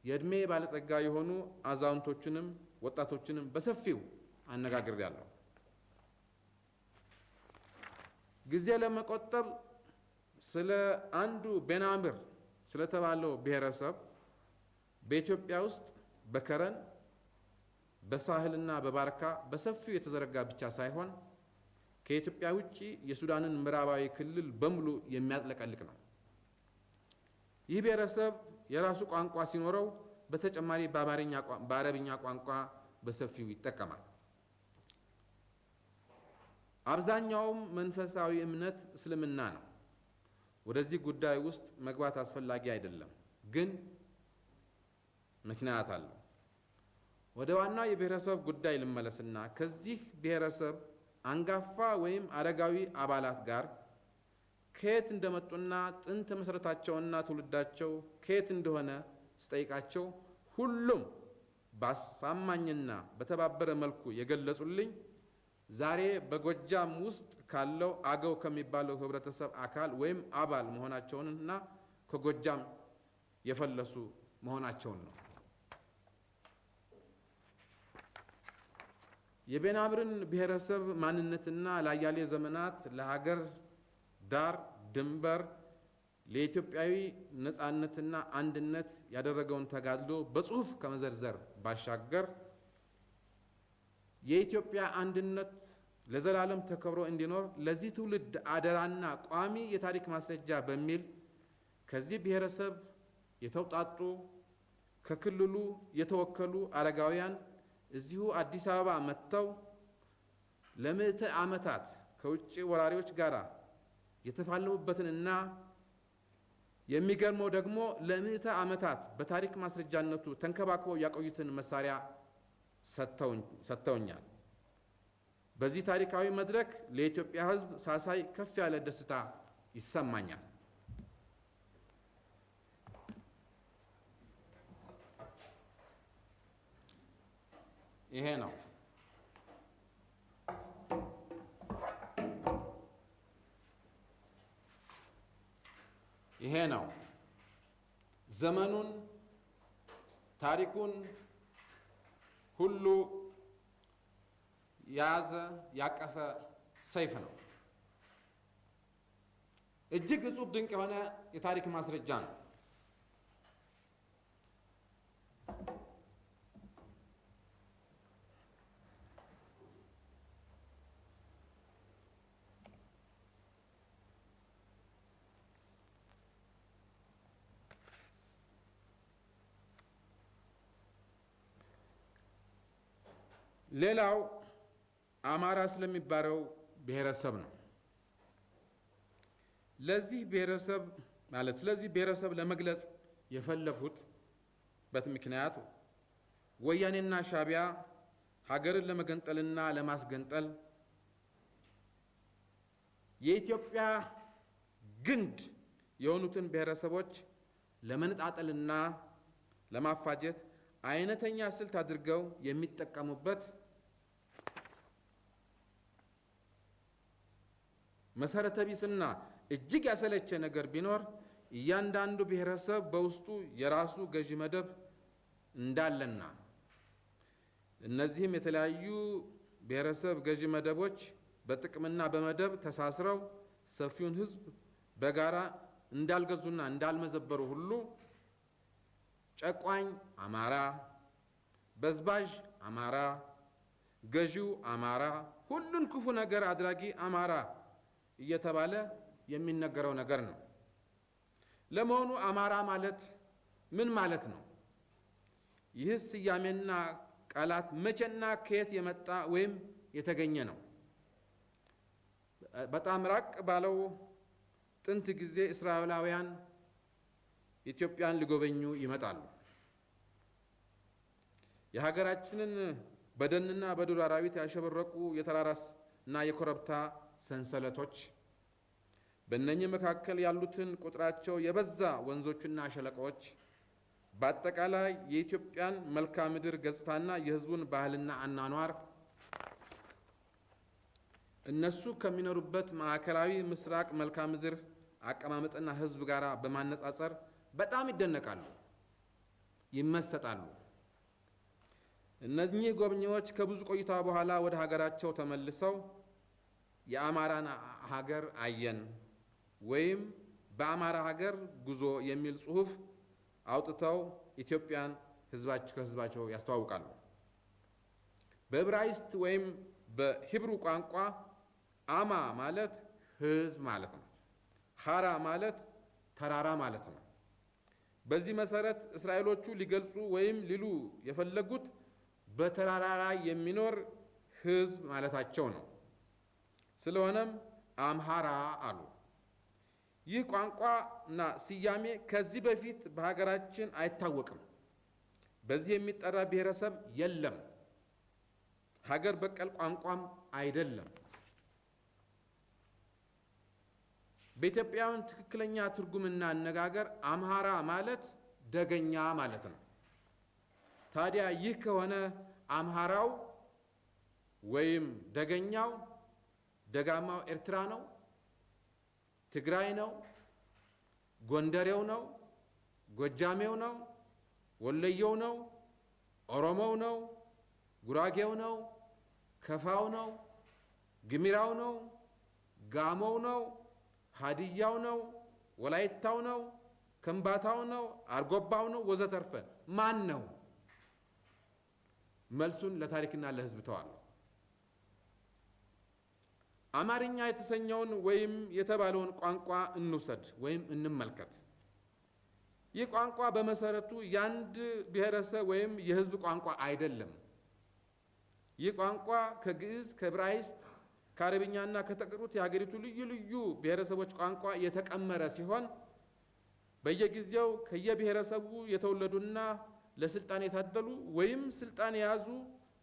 የዕድሜ ባለጸጋ የሆኑ አዛውንቶችንም ወጣቶችንም በሰፊው አነጋግሬያለሁ። ጊዜ ለመቆጠብ ስለ አንዱ ቤናምር ስለተባለው ብሔረሰብ በኢትዮጵያ ውስጥ በከረን በሳህልና በባርካ በሰፊው የተዘረጋ ብቻ ሳይሆን ከኢትዮጵያ ውጪ የሱዳንን ምዕራባዊ ክልል በሙሉ የሚያጥለቀልቅ ነው። ይህ ብሔረሰብ የራሱ ቋንቋ ሲኖረው በተጨማሪ በአረብኛ ቋንቋ በሰፊው ይጠቀማል። አብዛኛውም መንፈሳዊ እምነት እስልምና ነው። ወደዚህ ጉዳይ ውስጥ መግባት አስፈላጊ አይደለም፣ ግን ምክንያት አለው። ወደ ዋናው የብሔረሰብ ጉዳይ ልመለስና ከዚህ ብሔረሰብ አንጋፋ ወይም አረጋዊ አባላት ጋር ከየት እንደመጡና ጥንተ መሰረታቸውና ትውልዳቸው ከየት እንደሆነ ስጠይቃቸው ሁሉም በአሳማኝና በተባበረ መልኩ የገለጹልኝ ዛሬ በጎጃም ውስጥ ካለው አገው ከሚባለው ህብረተሰብ አካል ወይም አባል መሆናቸውንና ከጎጃም የፈለሱ መሆናቸውን ነው። የቤናምርን ብሔረሰብ ማንነትና ለአያሌ ዘመናት ለሀገር ዳር ድንበር ለኢትዮጵያዊ ነጻነትና አንድነት ያደረገውን ተጋድሎ በጽሁፍ ከመዘርዘር ባሻገር የኢትዮጵያ አንድነት ለዘላለም ተከብሮ እንዲኖር ለዚህ ትውልድ አደራና ቋሚ የታሪክ ማስረጃ በሚል ከዚህ ብሔረሰብ የተውጣጡ ከክልሉ የተወከሉ አረጋውያን እዚሁ አዲስ አበባ መጥተው ለምዕተ ዓመታት ከውጭ ወራሪዎች ጋር የተፋለሙበትንና የሚገርመው ደግሞ ለምዕተ ዓመታት በታሪክ ማስረጃነቱ ተንከባክበው ያቆዩትን መሳሪያ ሰጥተውኛል። በዚህ ታሪካዊ መድረክ ለኢትዮጵያ ሕዝብ ሳሳይ ከፍ ያለ ደስታ ይሰማኛል። ይሄ ነው ዘመኑን ታሪኩን ሁሉ የያዘ ያቀፈ ሰይፍ ነው። እጅግ እጹብ ድንቅ የሆነ የታሪክ ማስረጃ ነው። ሌላው አማራ ስለሚባለው ብሔረሰብ ነው። ስለዚህ ብሔረሰብ ለመግለጽ የፈለኩት ምክንያት ወያኔና ሻዕቢያ ሀገርን ለመገንጠልና ለማስገንጠል የኢትዮጵያ ግንድ የሆኑትን ብሔረሰቦች ለመነጣጠልና ለማፋጀት አይነተኛ ስልት አድርገው የሚጠቀሙበት መሰረተ ቢስና እጅግ ያሰለቸ ነገር ቢኖር እያንዳንዱ ብሔረሰብ በውስጡ የራሱ ገዢ መደብ እንዳለና እነዚህም የተለያዩ ብሔረሰብ ገዢ መደቦች በጥቅምና በመደብ ተሳስረው ሰፊውን ሕዝብ በጋራ እንዳልገዙና እንዳልመዘበሩ ሁሉ ጨቋኝ አማራ፣ በዝባዥ አማራ፣ ገዢው አማራ፣ ሁሉን ክፉ ነገር አድራጊ አማራ እየተባለ የሚነገረው ነገር ነው። ለመሆኑ አማራ ማለት ምን ማለት ነው? ይህ ስያሜና ቃላት መቼና ከየት የመጣ ወይም የተገኘ ነው? በጣም ራቅ ባለው ጥንት ጊዜ እስራኤላውያን ኢትዮጵያን ሊጎበኙ ይመጣሉ። የሀገራችንን በደንና በዱር አራዊት ያሸበረቁ የተራራና የኮረብታ ሰንሰለቶች፣ በእነኚህ መካከል ያሉትን ቁጥራቸው የበዛ ወንዞችና ሸለቆዎች፣ በአጠቃላይ የኢትዮጵያን መልክዓ ምድር ገጽታና የሕዝቡን ባህልና አኗኗር እነሱ ከሚኖሩበት ማዕከላዊ ምስራቅ መልክዓ ምድር አቀማመጥና ሕዝብ ጋር በማነጻጸር በጣም ይደነቃሉ፣ ይመሰጣሉ። እነኚህ ጎብኚዎች ከብዙ ቆይታ በኋላ ወደ ሀገራቸው ተመልሰው የአማራን ሀገር አየን ወይም በአማራ ሀገር ጉዞ የሚል ጽሑፍ አውጥተው ኢትዮጵያን ከህዝባቸው ያስተዋውቃሉ። በዕብራይስጥ ወይም በሂብሩ ቋንቋ አማ ማለት ህዝብ ማለት ነው። ሐራ ማለት ተራራ ማለት ነው። በዚህ መሰረት እስራኤሎቹ ሊገልጹ ወይም ሊሉ የፈለጉት በተራራ ላይ የሚኖር ህዝብ ማለታቸው ነው። ስለሆነም አምሃራ አሉ። ይህ ቋንቋና ስያሜ ከዚህ በፊት በሀገራችን አይታወቅም። በዚህ የሚጠራ ብሔረሰብ የለም። ሀገር በቀል ቋንቋም አይደለም። በኢትዮጵያውያን ትክክለኛ ትርጉምና አነጋገር አምሃራ ማለት ደገኛ ማለት ነው። ታዲያ ይህ ከሆነ አምሃራው ወይም ደገኛው ደጋማው ኤርትራ ነው፣ ትግራይ ነው፣ ጎንደሬው ነው፣ ጎጃሜው ነው፣ ወለየው ነው፣ ኦሮሞው ነው፣ ጉራጌው ነው፣ ከፋው ነው፣ ግሚራው ነው፣ ጋሞው ነው፣ ሀዲያው ነው፣ ወላይታው ነው፣ ከምባታው ነው፣ አርጎባው ነው ወዘተርፈ ማን ነው? መልሱን ለታሪክና ለሕዝብ ተዋለሁ። አማርኛ የተሰኘውን ወይም የተባለውን ቋንቋ እንውሰድ ወይም እንመልከት። ይህ ቋንቋ በመሰረቱ የአንድ ብሔረሰብ ወይም የሕዝብ ቋንቋ አይደለም። ይህ ቋንቋ ከግዕዝ፣ ከዕብራይስጥ፣ ከአረብኛና ከተቀሩት የሀገሪቱ ልዩ ልዩ ብሔረሰቦች ቋንቋ የተቀመረ ሲሆን በየጊዜው ከየብሔረሰቡ የተወለዱና ለስልጣን የታደሉ ወይም ስልጣን የያዙ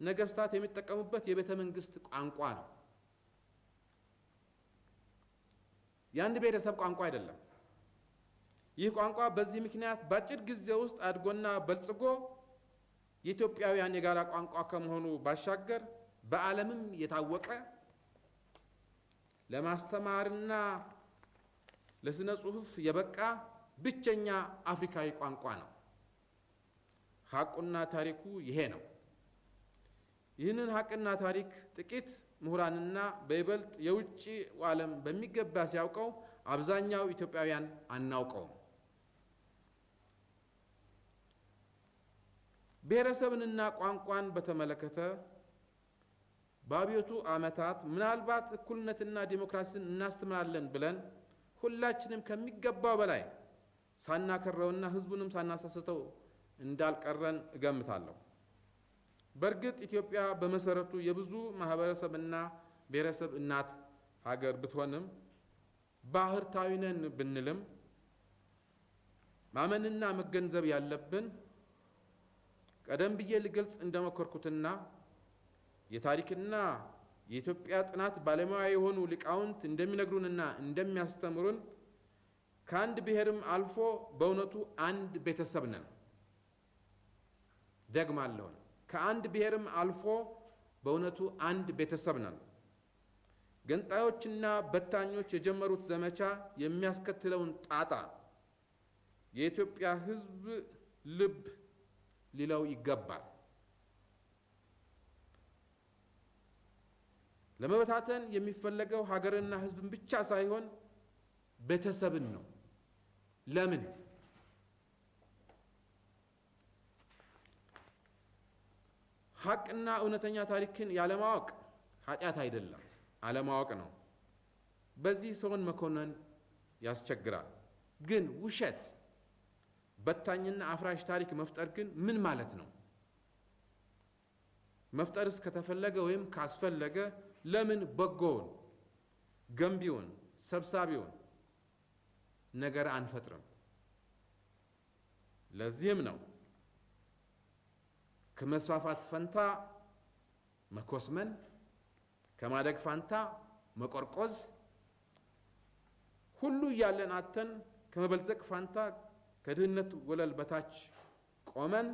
ነገስታት የሚጠቀሙበት የቤተ መንግስት ቋንቋ ነው። የአንድ ብሔረሰብ ቋንቋ አይደለም። ይህ ቋንቋ በዚህ ምክንያት በአጭር ጊዜ ውስጥ አድጎና በልጽጎ የኢትዮጵያውያን የጋራ ቋንቋ ከመሆኑ ባሻገር በዓለምም የታወቀ ለማስተማርና ለስነ ጽሑፍ የበቃ ብቸኛ አፍሪካዊ ቋንቋ ነው። ሐቁና ታሪኩ ይሄ ነው። ይህንን ሐቅና ታሪክ ጥቂት ምሁራንና በይበልጥ የውጭ ዓለም በሚገባ ሲያውቀው አብዛኛው ኢትዮጵያውያን አናውቀውም። ብሔረሰብንና ቋንቋን በተመለከተ በአብዮቱ ዓመታት ምናልባት እኩልነትና ዲሞክራሲን እናስተምራለን ብለን ሁላችንም ከሚገባው በላይ ሳናከረውና ሕዝቡንም ሳናሳስተው እንዳልቀረን እገምታለሁ። በእርግጥ ኢትዮጵያ በመሰረቱ የብዙ ማህበረሰብና ብሔረሰብ እናት ሀገር ብትሆንም ባህርታዊ ነን ብንልም ማመንና መገንዘብ ያለብን ቀደም ብዬ ልገልጽ እንደሞከርኩትና የታሪክና የኢትዮጵያ ጥናት ባለሙያ የሆኑ ሊቃውንት እንደሚነግሩንና እንደሚያስተምሩን ከአንድ ብሔርም አልፎ በእውነቱ አንድ ቤተሰብ ነን። ደግማለሁ፣ ከአንድ ብሔርም አልፎ በእውነቱ አንድ ቤተሰብ ነን። ገንጣዮችና በታኞች የጀመሩት ዘመቻ የሚያስከትለውን ጣጣ የኢትዮጵያ ሕዝብ ልብ ሊለው ይገባል። ለመበታተን የሚፈለገው ሀገርና ሕዝብን ብቻ ሳይሆን ቤተሰብን ነው። ለምን? ሀቅና እውነተኛ ታሪክን ያለማወቅ ኃጢአት አይደለም፣ አለማወቅ ነው። በዚህ ሰውን መኮነን ያስቸግራል። ግን ውሸት፣ በታኝና አፍራሽ ታሪክ መፍጠር ግን ምን ማለት ነው? መፍጠርስ ከተፈለገ ወይም ካስፈለገ ለምን በጎውን፣ ገንቢውን፣ ሰብሳቢውን ነገር አንፈጥርም? ለዚህም ነው ከመስፋፋት ፈንታ መኮስመን፣ ከማደግ ፋንታ መቆርቆዝ፣ ሁሉ እያለን አተን ከመበልጸግ ፋንታ ከድህነት ወለል በታች ቆመን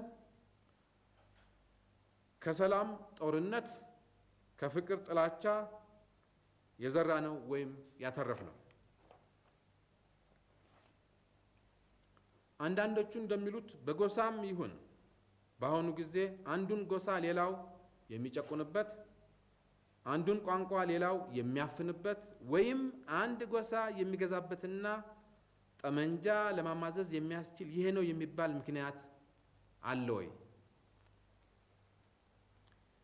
ከሰላም ጦርነት፣ ከፍቅር ጥላቻ የዘራነው ወይም ያተረፍነው። አንዳንዶቹ እንደሚሉት በጎሳም ይሁን በአሁኑ ጊዜ አንዱን ጎሳ ሌላው የሚጨቁንበት፣ አንዱን ቋንቋ ሌላው የሚያፍንበት ወይም አንድ ጎሳ የሚገዛበትና ጠመንጃ ለማማዘዝ የሚያስችል ይሄ ነው የሚባል ምክንያት አለ ወይ?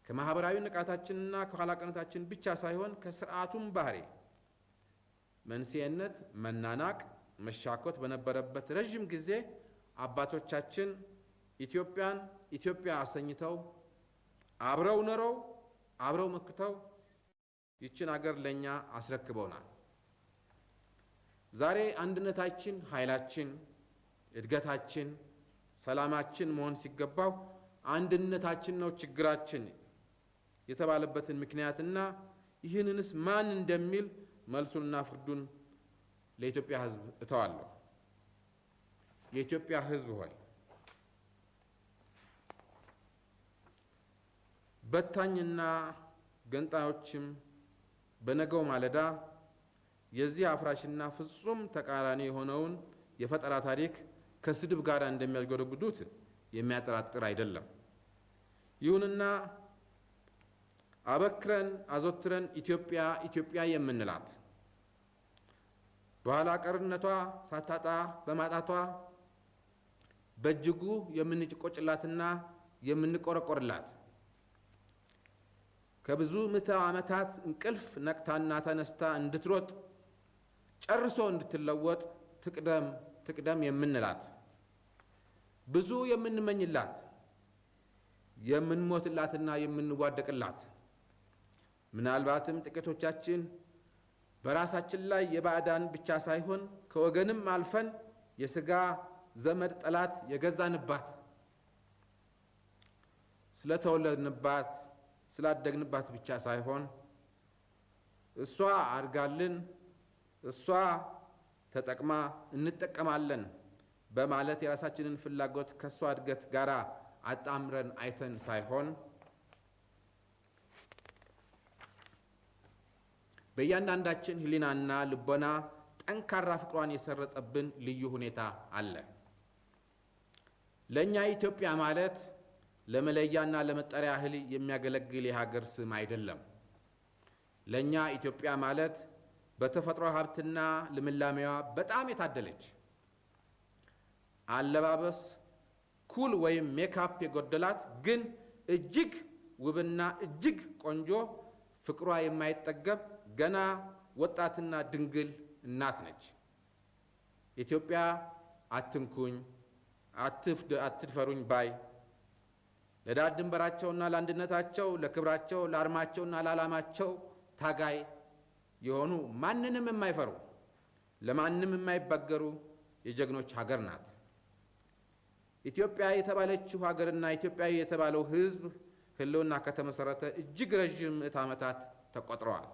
ከማህበራዊ ንቃታችንና ከኋላቀርነታችን ብቻ ሳይሆን ከስርዓቱም ባህሪ መንስኤነት መናናቅ፣ መሻኮት በነበረበት ረዥም ጊዜ አባቶቻችን ኢትዮጵያን ኢትዮጵያ አሰኝተው አብረው ኖረው አብረው መክተው ይችን አገር ለኛ አስረክበውናል። ዛሬ አንድነታችን ኃይላችን፣ እድገታችን፣ ሰላማችን መሆን ሲገባው አንድነታችን ነው ችግራችን የተባለበትን ምክንያትና ይህንንስ ማን እንደሚል መልሱንና ፍርዱን ለኢትዮጵያ ሕዝብ እተዋለሁ። የኢትዮጵያ ሕዝብ ሆይ በታኝና ገንጣዮችም በነገው ማለዳ የዚህ አፍራሽና ፍጹም ተቃራኒ የሆነውን የፈጠራ ታሪክ ከስድብ ጋር እንደሚያጎደጉዱት የሚያጠራጥር አይደለም። ይሁንና አበክረን አዘውትረን ኢትዮጵያ ኢትዮጵያ የምንላት በኋላ ቀርነቷ ሳታጣ በማጣቷ በእጅጉ የምንቆጭላትና የምንቆረቆርላት ከብዙ ምዕተ ዓመታት እንቅልፍ ነቅታና ተነስታ እንድትሮጥ ጨርሶ እንድትለወጥ ትቅደም የምንላት ብዙ የምንመኝላት የምንሞትላትና የምንዋደቅላት ምናልባትም ጥቂቶቻችን በራሳችን ላይ የባዕዳን ብቻ ሳይሆን ከወገንም አልፈን የሥጋ ዘመድ ጠላት የገዛንባት ስለተወለድንባት ስላደግንባት ብቻ ሳይሆን እሷ አድጋልን እሷ ተጠቅማ እንጠቀማለን በማለት የራሳችንን ፍላጎት ከሷ እድገት ጋር አጣምረን አይተን ሳይሆን በእያንዳንዳችን ሕሊናና ልቦና ጠንካራ ፍቅሯን የሰረጸብን ልዩ ሁኔታ አለ። ለእኛ ኢትዮጵያ ማለት ለመለያና ለመጠሪያ ያህል የሚያገለግል የሀገር ስም አይደለም። ለእኛ ኢትዮጵያ ማለት በተፈጥሮ ሀብትና ልምላሜዋ በጣም የታደለች አለባበስ ኩል ወይም ሜካፕ የጎደላት ግን እጅግ ውብና እጅግ ቆንጆ ፍቅሯ የማይጠገብ ገና ወጣትና ድንግል እናት ነች። ኢትዮጵያ አትንኩኝ፣ አትድፈሩኝ ባይ ለዳር ድንበራቸውና ለአንድነታቸው ለክብራቸው ለአርማቸውና ለዓላማቸው ታጋይ የሆኑ ማንንም የማይፈሩ ለማንም የማይበገሩ የጀግኖች ሀገር ናት። ኢትዮጵያ የተባለችው ሀገርና ኢትዮጵያዊ የተባለው ሕዝብ ህልውና ከተመሰረተ እጅግ ረዥም ምዕተ ዓመታት ተቆጥረዋል።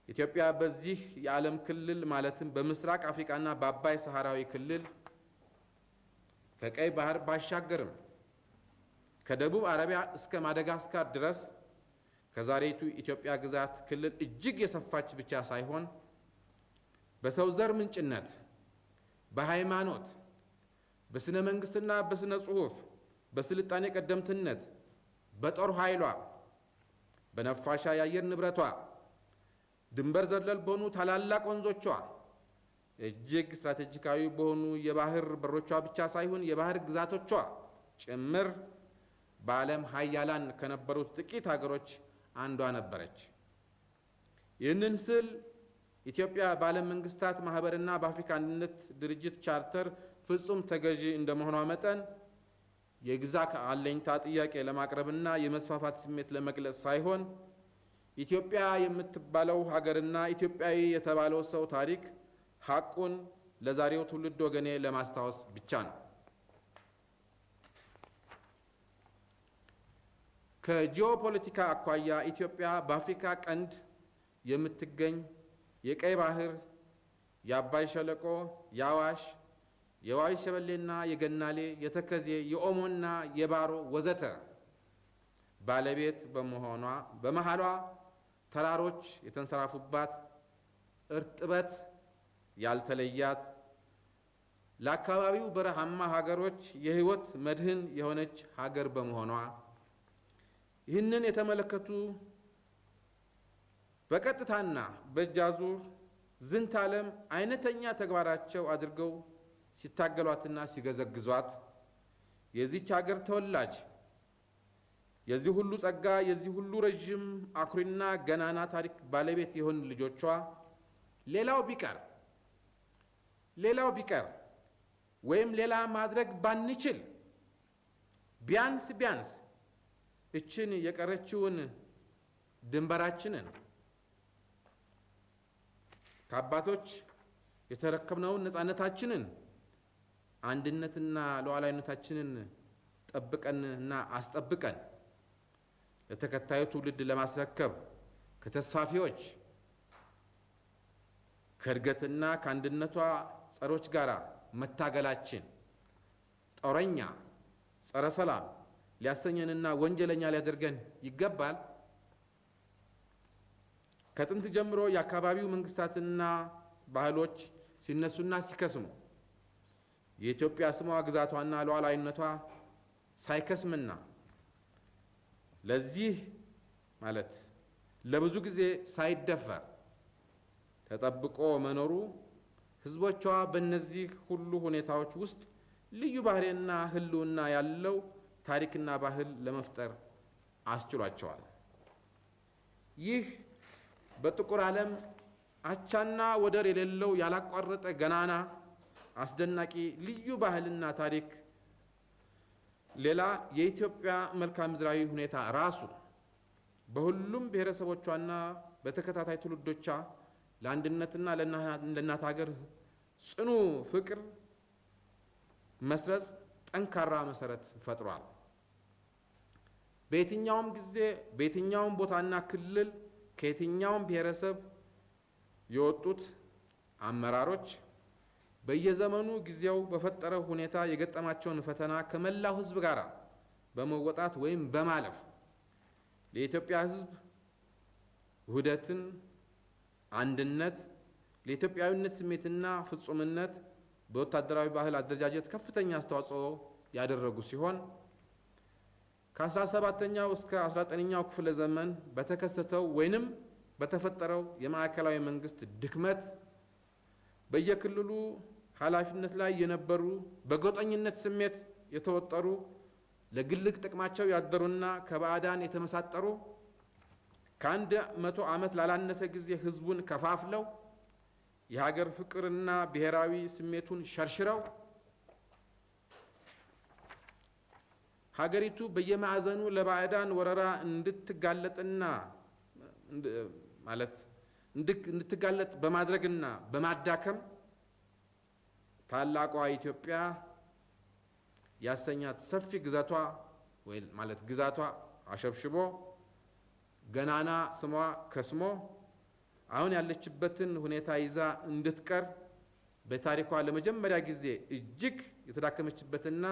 ኢትዮጵያ በዚህ የዓለም ክልል ማለትም በምስራቅ አፍሪካና በአባይ ሰሐራዊ ክልል ከቀይ ባህር ባሻገርም ከደቡብ አረቢያ እስከ ማደጋስካር ድረስ ከዛሬቱ ኢትዮጵያ ግዛት ክልል እጅግ የሰፋች ብቻ ሳይሆን በሰው ዘር ምንጭነት፣ በሃይማኖት፣ በስነ መንግስትና በስነ ጽሑፍ፣ በስልጣኔ ቀደምትነት፣ በጦር ኃይሏ፣ በነፋሻ የአየር ንብረቷ፣ ድንበር ዘለል በሆኑ ታላላቅ ወንዞቿ፣ እጅግ ስትራቴጂካዊ በሆኑ የባህር በሮቿ ብቻ ሳይሆን የባህር ግዛቶቿ ጭምር በዓለም ሀያላን ከነበሩት ጥቂት ሀገሮች አንዷ ነበረች። ይህንን ስል ኢትዮጵያ በዓለም መንግስታት ማህበርና በአፍሪካ አንድነት ድርጅት ቻርተር ፍጹም ተገዢ እንደመሆኗ መጠን የግዛት አለኝታ ጥያቄ ለማቅረብና የመስፋፋት ስሜት ለመግለጽ ሳይሆን ኢትዮጵያ የምትባለው ሀገርና ኢትዮጵያዊ የተባለው ሰው ታሪክ ሐቁን ለዛሬው ትውልድ ወገኔ ለማስታወስ ብቻ ነው። ከጂኦፖለቲካ አኳያ ኢትዮጵያ በአፍሪካ ቀንድ የምትገኝ የቀይ ባህር፣ የአባይ ሸለቆ፣ የአዋሽ፣ የዋይ ሸበሌና የገናሌ፣ የተከዜ፣ የኦሞና የባሮ ወዘተ ባለቤት በመሆኗ በመሃሏ ተራሮች የተንሰራፉባት እርጥበት ያልተለያት ለአካባቢው በረሃማ ሀገሮች የህይወት መድህን የሆነች ሀገር በመሆኗ ይህንን የተመለከቱ በቀጥታና በእጃዙር ዝንተ ዓለም አይነተኛ ተግባራቸው አድርገው ሲታገሏትና ሲገዘግዟት የዚች ሀገር ተወላጅ የዚህ ሁሉ ጸጋ የዚህ ሁሉ ረጅም አኩሪና ገናና ታሪክ ባለቤት የሆኑ ልጆቿ ሌላው ቢቀር ወይም ሌላ ማድረግ ባንችል ቢያንስ እችን የቀረችውን ድንበራችንን ከአባቶች የተረከብነውን ነፃነታችንን አንድነትና ሉዓላዊነታችንን ጠብቀንና አስጠብቀን ለተከታዩ ትውልድ ለማስረከብ ከተስፋፊዎች ከእድገትና ከአንድነቷ ጸሮች ጋር መታገላችን ጦረኛ ጸረ ሰላም ሊያሰኘንና ወንጀለኛ ሊያደርገን ይገባል። ከጥንት ጀምሮ የአካባቢው መንግስታትና ባህሎች ሲነሱና ሲከስሙ የኢትዮጵያ ስሟ ግዛቷና ሉዓላዊነቷ ሳይከስምና ለዚህ ማለት ለብዙ ጊዜ ሳይደፈር ተጠብቆ መኖሩ ህዝቦቿ በእነዚህ ሁሉ ሁኔታዎች ውስጥ ልዩ ባህሪና ህልውና ያለው ታሪክና ባህል ለመፍጠር አስችሏቸዋል። ይህ በጥቁር ዓለም አቻና ወደር የሌለው ያላቋረጠ ገናና አስደናቂ ልዩ ባህልና ታሪክ ሌላ የኢትዮጵያ መልክዓ ምድራዊ ሁኔታ ራሱ በሁሉም ብሔረሰቦቿና በተከታታይ ትውልዶቿ ለአንድነትና ለእናት ሀገር ጽኑ ፍቅር መስረጽ ጠንካራ መሰረት ፈጥሯል። በየትኛውም ጊዜ በየትኛውም ቦታና ክልል ከየትኛውም ብሔረሰብ የወጡት አመራሮች በየዘመኑ ጊዜው በፈጠረው ሁኔታ የገጠማቸውን ፈተና ከመላው ህዝብ ጋር በመወጣት ወይም በማለፍ ለኢትዮጵያ ህዝብ ውህደትን፣ አንድነት፣ ለኢትዮጵያዊነት ስሜትና ፍጹምነት በወታደራዊ ባህል አደረጃጀት ከፍተኛ አስተዋጽኦ ያደረጉ ሲሆን ከ17ኛው እስከ 19ኛው ክፍለ ዘመን በተከሰተው ወይንም በተፈጠረው የማዕከላዊ መንግስት ድክመት በየክልሉ ኃላፊነት ላይ የነበሩ በጎጠኝነት ስሜት የተወጠሩ ለግል ጥቅማቸው ያደሩና ከባዕዳን የተመሳጠሩ ከ100 ዓመት ላላነሰ ጊዜ ህዝቡን ከፋፍለው የሀገር ፍቅርና ብሔራዊ ስሜቱን ሸርሽረው ሀገሪቱ በየማዕዘኑ ለባዕዳን ወረራ እንድትጋለጥና እንድትጋለጥ በማድረግና በማዳከም ታላቋ ኢትዮጵያ ያሰኛት ሰፊ ግዛቷ ወይ ማለት ግዛቷ አሸብሽቦ ገናና ስሟ ከስሞ አሁን ያለችበትን ሁኔታ ይዛ እንድትቀር በታሪኳ ለመጀመሪያ ጊዜ እጅግ የተዳከመችበትና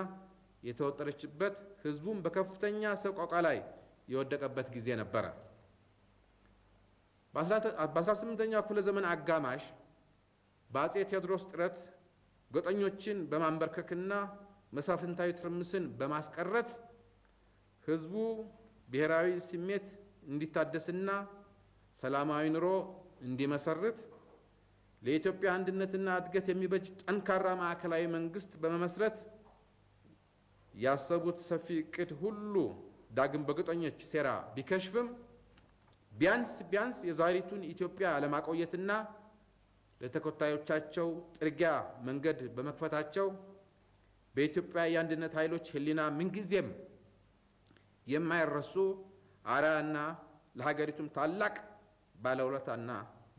የተወጠረችበት ህዝቡም በከፍተኛ ሰቆቃ ላይ የወደቀበት ጊዜ ነበረ። በ18ኛው ክፍለ ዘመን አጋማሽ በአጼ ቴዎድሮስ ጥረት ጎጠኞችን በማንበርከክና መሳፍንታዊ ትርምስን በማስቀረት ህዝቡ ብሔራዊ ስሜት እንዲታደስና ሰላማዊ ኑሮ እንዲመሰርት ለኢትዮጵያ አንድነትና እድገት የሚበጅ ጠንካራ ማዕከላዊ መንግስት በመመስረት ያሰቡት ሰፊ እቅድ ሁሉ ዳግም በጎጠኞች ሴራ ቢከሽፍም ቢያንስ የዛሬቱን ኢትዮጵያ ለማቆየትና ለተከታዮቻቸው ጥርጊያ መንገድ በመክፈታቸው በኢትዮጵያ የአንድነት ኃይሎች ህሊና ምንጊዜም የማይረሱ አርአያና ለሀገሪቱም ታላቅ ባለውለታና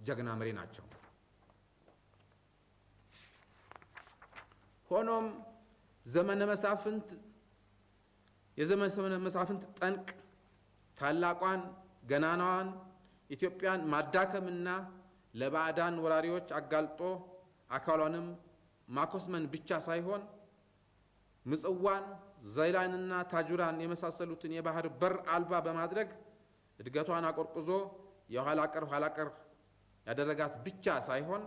ጀግና መሪ ናቸው። ሆኖም የዘመነ መሳፍንት ጠንቅ ታላቋን ገናናዋን ኢትዮጵያን ማዳከምና ለባዕዳን ወራሪዎች አጋልጦ አካሏንም ማኮስመን ብቻ ሳይሆን ምጽዋን፣ ዘይላንና ታጁራን የመሳሰሉትን የባህር በር አልባ በማድረግ እድገቷን አቆርቁዞ የኋላ ቀር ያደረጋት ብቻ ሳይሆን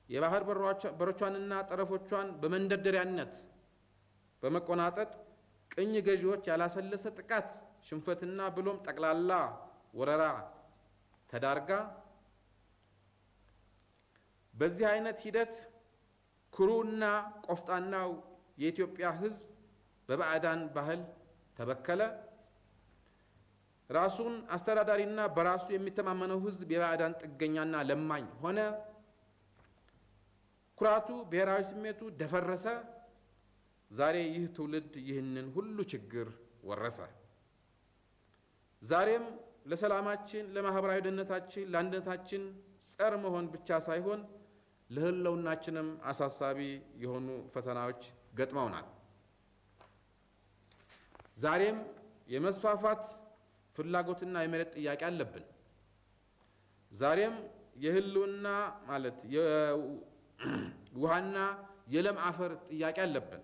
የባህር በሮቿንና ጠረፎቿን በመንደርደሪያነት በመቆናጠጥ ቅኝ ገዢዎች ያላሰለሰ ጥቃት፣ ሽንፈትና ብሎም ጠቅላላ ወረራ ተዳርጋ በዚህ አይነት ሂደት ኩሩና ቆፍጣናው የኢትዮጵያ ሕዝብ በባዕዳን ባህል ተበከለ። ራሱን አስተዳዳሪና በራሱ የሚተማመነው ሕዝብ የባዕዳን ጥገኛና ለማኝ ሆነ። ኩራቱ፣ ብሔራዊ ስሜቱ ደፈረሰ። ዛሬ ይህ ትውልድ ይህንን ሁሉ ችግር ወረሰ። ዛሬም ለሰላማችን፣ ለማህበራዊ ደህንነታችን፣ ለአንድነታችን ጸር መሆን ብቻ ሳይሆን ለህልውናችንም አሳሳቢ የሆኑ ፈተናዎች ገጥመውናል። ዛሬም የመስፋፋት ፍላጎትና የመሬት ጥያቄ አለብን። ዛሬም የህልውና ማለት የውሃና የለም አፈር ጥያቄ አለብን።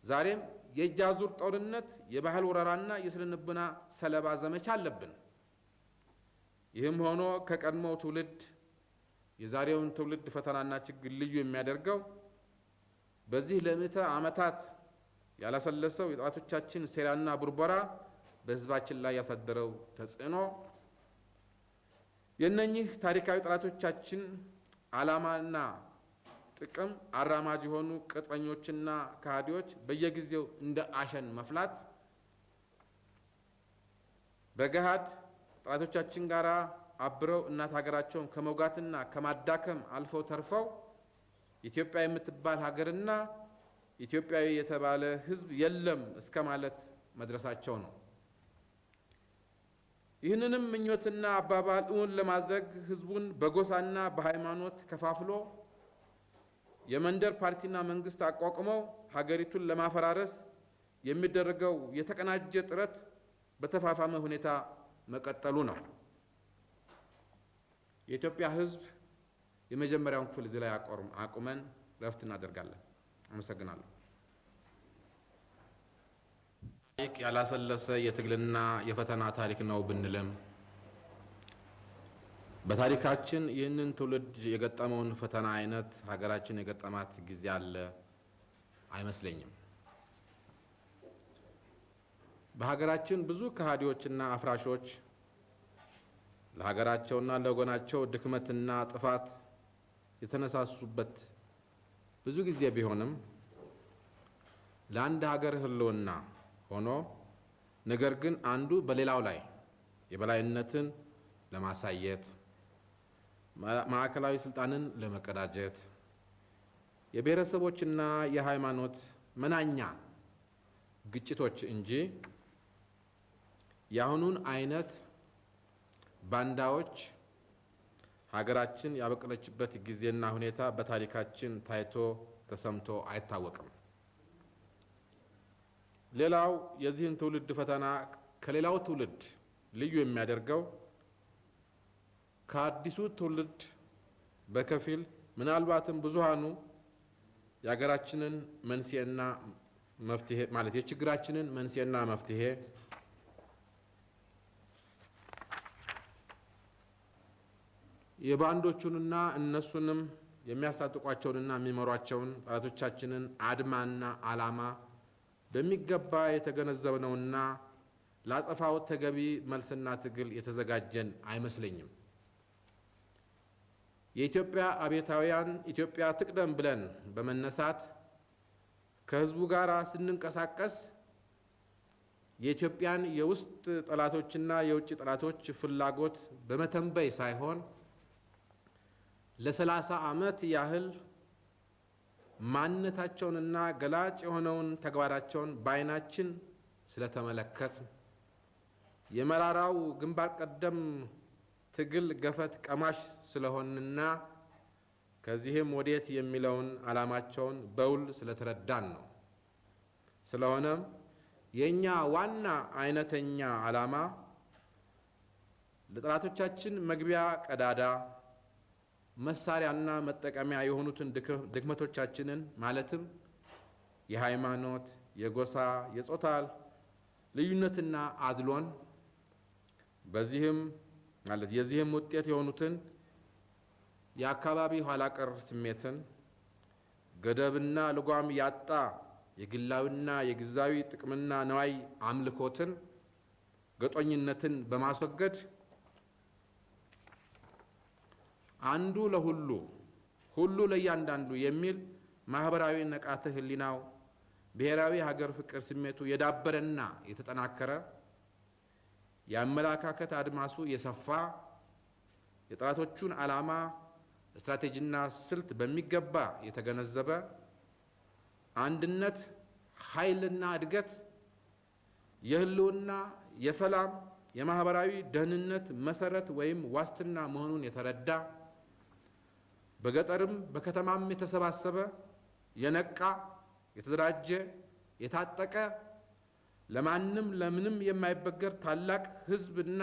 ዛሬም የእጅ አዙር ጦርነት፣ የባህል ወረራና የስነ-ልቦና ሰለባ ዘመቻ አለብን። ይህም ሆኖ ከቀድሞው ትውልድ የዛሬውን ትውልድ ፈተናና ችግር ልዩ የሚያደርገው በዚህ ለምዕተ ዓመታት ያላሰለሰው የጠላቶቻችን ሴራና ቡርበራ በህዝባችን ላይ ያሳደረው ተጽዕኖ፣ የእነኚህ ታሪካዊ ጠላቶቻችን ዓላማና ጥቅም አራማጅ የሆኑ ቅጥረኞችና ከሃዲዎች በየጊዜው እንደ አሸን መፍላት፣ በገሃድ ጠላቶቻችን ጋር አብረው እናት ሀገራቸውን ከመውጋትና ከማዳከም አልፈው ተርፈው ኢትዮጵያ የምትባል ሀገርና ኢትዮጵያዊ የተባለ ሕዝብ የለም እስከ ማለት መድረሳቸው ነው። ይህንንም ምኞትና አባባል እውን ለማድረግ ሕዝቡን በጎሳና በሃይማኖት ከፋፍሎ የመንደር ፓርቲና መንግስት አቋቁመው ሀገሪቱን ለማፈራረስ የሚደረገው የተቀናጀ ጥረት በተፋፋመ ሁኔታ መቀጠሉ ነው። የኢትዮጵያ ሕዝብ የመጀመሪያውን ክፍል እዚህ ላይ አቁመን ረፍት እናደርጋለን። አመሰግናለሁ። ታሪክ ያላሰለሰ የትግልና የፈተና ታሪክ ነው ብንልም በታሪካችን ይህንን ትውልድ የገጠመውን ፈተና አይነት ሀገራችን የገጠማት ጊዜ አለ አይመስለኝም። በሀገራችን ብዙ ከሃዲዎችና አፍራሾች ለሀገራቸውና ለወገናቸው ድክመትና ጥፋት የተነሳሱበት ብዙ ጊዜ ቢሆንም ለአንድ ሀገር ህልውና ሆኖ ነገር ግን አንዱ በሌላው ላይ የበላይነትን ለማሳየት ማዕከላዊ ስልጣንን ለመቀዳጀት የብሔረሰቦችና የሃይማኖት መናኛ ግጭቶች እንጂ የአሁኑን አይነት ባንዳዎች ሀገራችን ያበቀለችበት ጊዜና ሁኔታ በታሪካችን ታይቶ ተሰምቶ አይታወቅም። ሌላው የዚህን ትውልድ ፈተና ከሌላው ትውልድ ልዩ የሚያደርገው ከአዲሱ ትውልድ በከፊል ምናልባትም ብዙሃኑ የሀገራችንን መንስኤና መፍትሄ ማለት የችግራችንን መንስኤና መፍትሄ የባንዶቹንና እነሱንም የሚያስታጥቋቸውንና የሚመሯቸውን ጠላቶቻችንን አድማና ዓላማ በሚገባ የተገነዘብነውና ለአጸፋው ተገቢ መልስና ትግል የተዘጋጀን አይመስለኝም። የኢትዮጵያ አብዮታውያን ኢትዮጵያ ትቅደም ብለን በመነሳት ከህዝቡ ጋር ስንንቀሳቀስ የኢትዮጵያን የውስጥ ጠላቶችና የውጭ ጠላቶች ፍላጎት በመተንበይ ሳይሆን ለ30 ዓመት ያህል ማንነታቸውንና ገላጭ የሆነውን ተግባራቸውን በዓይናችን ስለተመለከት የመራራው ግንባር ቀደም ትግል ገፈት ቀማሽ ስለሆንና ከዚህም ወዴት የሚለውን ዓላማቸውን በውል ስለተረዳን ነው። ስለሆነም የኛ ዋና አይነተኛ ዓላማ ለጠላቶቻችን መግቢያ ቀዳዳ መሳሪያና መጠቀሚያ የሆኑትን ድክመቶቻችንን ማለትም የሃይማኖት፣ የጎሳ፣ የጾታ ልዩነትና አድሎን በዚህም ማለት የዚህም ውጤት የሆኑትን የአካባቢ ኋላቀር ስሜትን፣ ገደብና ልጓም ያጣ የግላዊና የጊዜያዊ ጥቅምና ነዋይ አምልኮትን፣ ገጦኝነትን በማስወገድ አንዱ ለሁሉ ሁሉ ለእያንዳንዱ የሚል ማህበራዊ ንቃተ ህሊናው፣ ብሔራዊ ሀገር ፍቅር ስሜቱ የዳበረና የተጠናከረ፣ የአመለካከት አድማሱ የሰፋ፣ የጠላቶቹን ዓላማ ስትራቴጂና ስልት በሚገባ የተገነዘበ፣ አንድነት ኃይልና እድገት የህልውና፣ የሰላም፣ የማህበራዊ ደህንነት መሰረት ወይም ዋስትና መሆኑን የተረዳ፣ በገጠርም በከተማም የተሰባሰበ፣ የነቃ፣ የተደራጀ፣ የታጠቀ፣ ለማንም ለምንም የማይበገር ታላቅ ህዝብና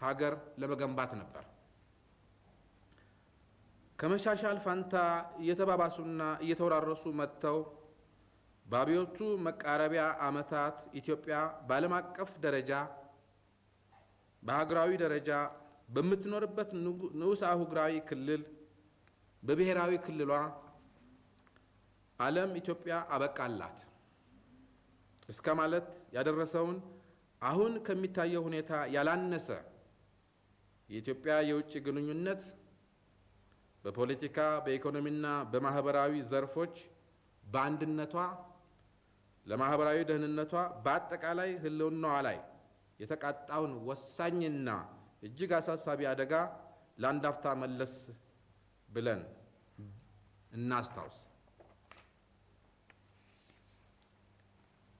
ሀገር ለመገንባት ነበር። ከመሻሻል ፋንታ እየተባባሱና እየተወራረሱ መጥተው በአብዮቱ መቃረቢያ ዓመታት ኢትዮጵያ በዓለም አቀፍ ደረጃ በሀገራዊ ደረጃ በምትኖርበት ንዑስ አህጉራዊ ክልል በብሔራዊ ክልሏ ዓለም ኢትዮጵያ አበቃላት እስከ ማለት ያደረሰውን አሁን ከሚታየው ሁኔታ ያላነሰ የኢትዮጵያ የውጭ ግንኙነት በፖለቲካ፣ በኢኮኖሚና በማህበራዊ ዘርፎች በአንድነቷ፣ ለማህበራዊ ደህንነቷ፣ በአጠቃላይ ህልውናዋ ላይ የተቃጣውን ወሳኝና እጅግ አሳሳቢ አደጋ ለአንድ አፍታ መለስ ብለን እናስታውስ።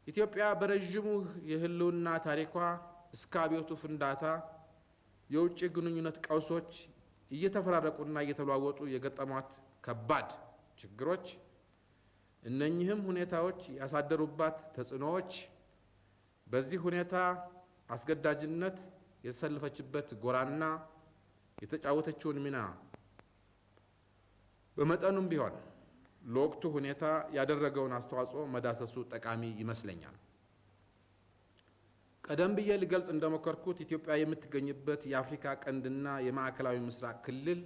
ኢትዮጵያ በረዥሙ የህልውና ታሪኳ እስከ አብዮቱ ፍንዳታ የውጭ ግንኙነት ቀውሶች እየተፈራረቁና እየተለዋወጡ የገጠሟት ከባድ ችግሮች፣ እነኚህም ሁኔታዎች ያሳደሩባት ተጽዕኖዎች፣ በዚህ ሁኔታ አስገዳጅነት የተሰለፈችበት ጎራና የተጫወተችውን ሚና በመጠኑም ቢሆን ለወቅቱ ሁኔታ ያደረገውን አስተዋጽኦ መዳሰሱ ጠቃሚ ይመስለኛል። ቀደም ብዬ ልገልጽ እንደሞከርኩት ኢትዮጵያ የምትገኝበት የአፍሪካ ቀንድና የማዕከላዊ ምስራቅ ክልል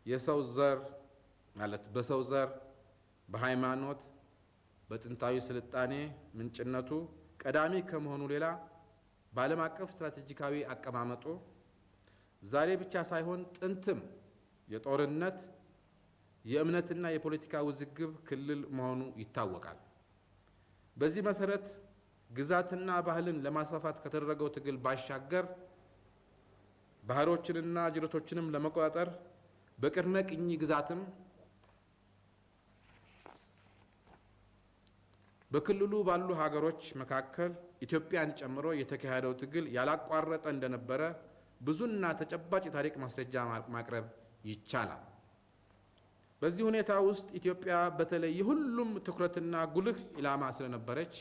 የሰው ዘር ማለት በሰው ዘር፣ በሃይማኖት፣ በጥንታዊ ስልጣኔ ምንጭነቱ ቀዳሚ ከመሆኑ ሌላ በዓለም አቀፍ ስትራቴጂካዊ አቀማመጡ ዛሬ ብቻ ሳይሆን ጥንትም የጦርነት፣ የእምነትና የፖለቲካ ውዝግብ ክልል መሆኑ ይታወቃል። በዚህ መሰረት ግዛትና ባህልን ለማስፋፋት ከተደረገው ትግል ባሻገር ባህሮችንና ጅረቶችንም ለመቆጣጠር በቅድመ ቅኝ ግዛትም በክልሉ ባሉ ሀገሮች መካከል ኢትዮጵያን ጨምሮ የተካሄደው ትግል ያላቋረጠ እንደነበረ ብዙና ተጨባጭ የታሪክ ማስረጃ ማቅረብ ይቻላል። በዚህ ሁኔታ ውስጥ ኢትዮጵያ በተለይ የሁሉም ትኩረትና ጉልህ ኢላማ ስለነበረች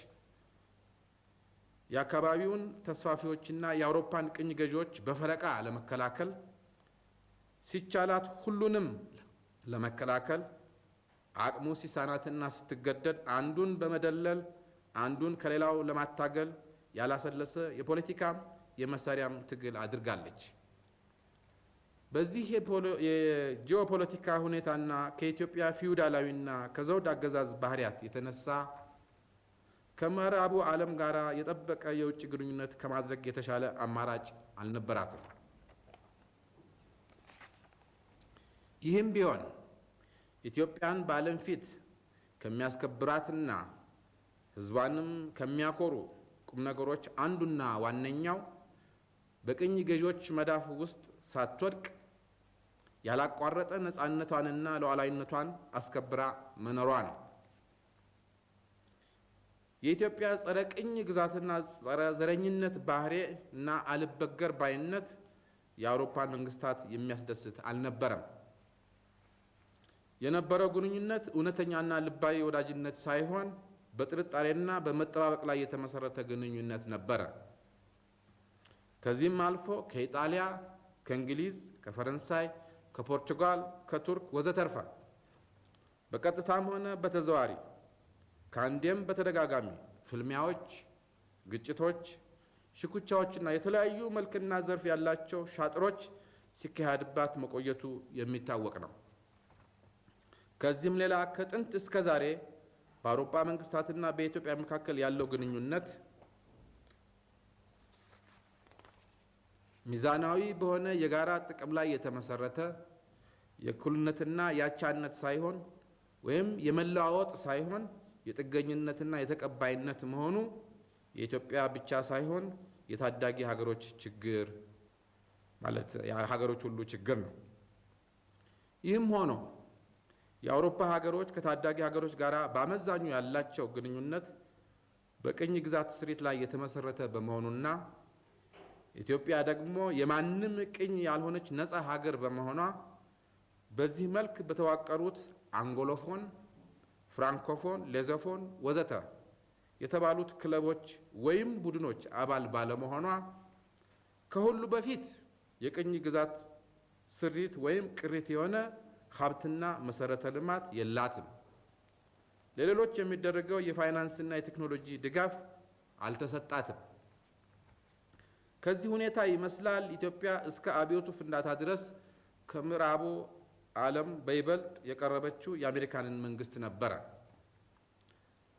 የአካባቢውን ተስፋፊዎችና የአውሮፓን ቅኝ ገዢዎች በፈረቃ ለመከላከል ሲቻላት ሁሉንም ለመከላከል አቅሙ ሲሳናትና ስትገደድ አንዱን በመደለል አንዱን ከሌላው ለማታገል ያላሰለሰ የፖለቲካም የመሳሪያም ትግል አድርጋለች። በዚህ የጂኦፖለቲካ ሁኔታና ከኢትዮጵያ ፊውዳላዊና ከዘውድ አገዛዝ ባህሪያት የተነሳ ከምዕራቡ ዓለም ጋር የጠበቀ የውጭ ግንኙነት ከማድረግ የተሻለ አማራጭ አልነበራትም። ይህም ቢሆን ኢትዮጵያን በዓለም ፊት ከሚያስከብራትና ሕዝቧንም ከሚያኮሩ ቁም ነገሮች አንዱና ዋነኛው በቅኝ ገዢዎች መዳፍ ውስጥ ሳትወድቅ ያላቋረጠ ነፃነቷንና ሉዓላዊነቷን አስከብራ መኖሯ ነው። የኢትዮጵያ ጸረ ቅኝ ግዛትና ጸረ ዘረኝነት ባህሪ እና አልበገር ባይነት የአውሮፓን መንግስታት የሚያስደስት አልነበረም። የነበረው ግንኙነት እውነተኛና ልባዊ ወዳጅነት ሳይሆን በጥርጣሬና በመጠባበቅ ላይ የተመሰረተ ግንኙነት ነበረ። ከዚህም አልፎ ከኢጣሊያ፣ ከእንግሊዝ፣ ከፈረንሳይ፣ ከፖርቱጋል፣ ከቱርክ ወዘተርፈ በቀጥታም ሆነ በተዘዋሪ ከአንዴም በተደጋጋሚ ፍልሚያዎች፣ ግጭቶች፣ ሽኩቻዎችና የተለያዩ መልክና ዘርፍ ያላቸው ሻጥሮች ሲካሄድባት መቆየቱ የሚታወቅ ነው። ከዚህም ሌላ ከጥንት እስከ ዛሬ በአውሮፓ መንግስታትና በኢትዮጵያ መካከል ያለው ግንኙነት ሚዛናዊ በሆነ የጋራ ጥቅም ላይ የተመሰረተ የእኩልነትና የአቻነት ሳይሆን ወይም የመለዋወጥ ሳይሆን የጥገኝነትና የተቀባይነት መሆኑ የኢትዮጵያ ብቻ ሳይሆን የታዳጊ ሀገሮች ችግር ማለት የሀገሮች ሁሉ ችግር ነው። ይህም ሆኖ የአውሮፓ ሀገሮች ከታዳጊ ሀገሮች ጋር በአመዛኙ ያላቸው ግንኙነት በቅኝ ግዛት ስሪት ላይ የተመሰረተ በመሆኑና ኢትዮጵያ ደግሞ የማንም ቅኝ ያልሆነች ነፃ ሀገር በመሆኗ በዚህ መልክ በተዋቀሩት አንጎሎፎን፣ ፍራንኮፎን፣ ሌዞፎን ወዘተ የተባሉት ክለቦች ወይም ቡድኖች አባል ባለመሆኗ ከሁሉ በፊት የቅኝ ግዛት ስሪት ወይም ቅሪት የሆነ ሀብትና መሰረተ ልማት የላትም። ለሌሎች የሚደረገው የፋይናንስና የቴክኖሎጂ ድጋፍ አልተሰጣትም። ከዚህ ሁኔታ ይመስላል ኢትዮጵያ እስከ አብዮቱ ፍንዳታ ድረስ ከምዕራቡ ዓለም በይበልጥ የቀረበችው የአሜሪካንን መንግስት ነበረ።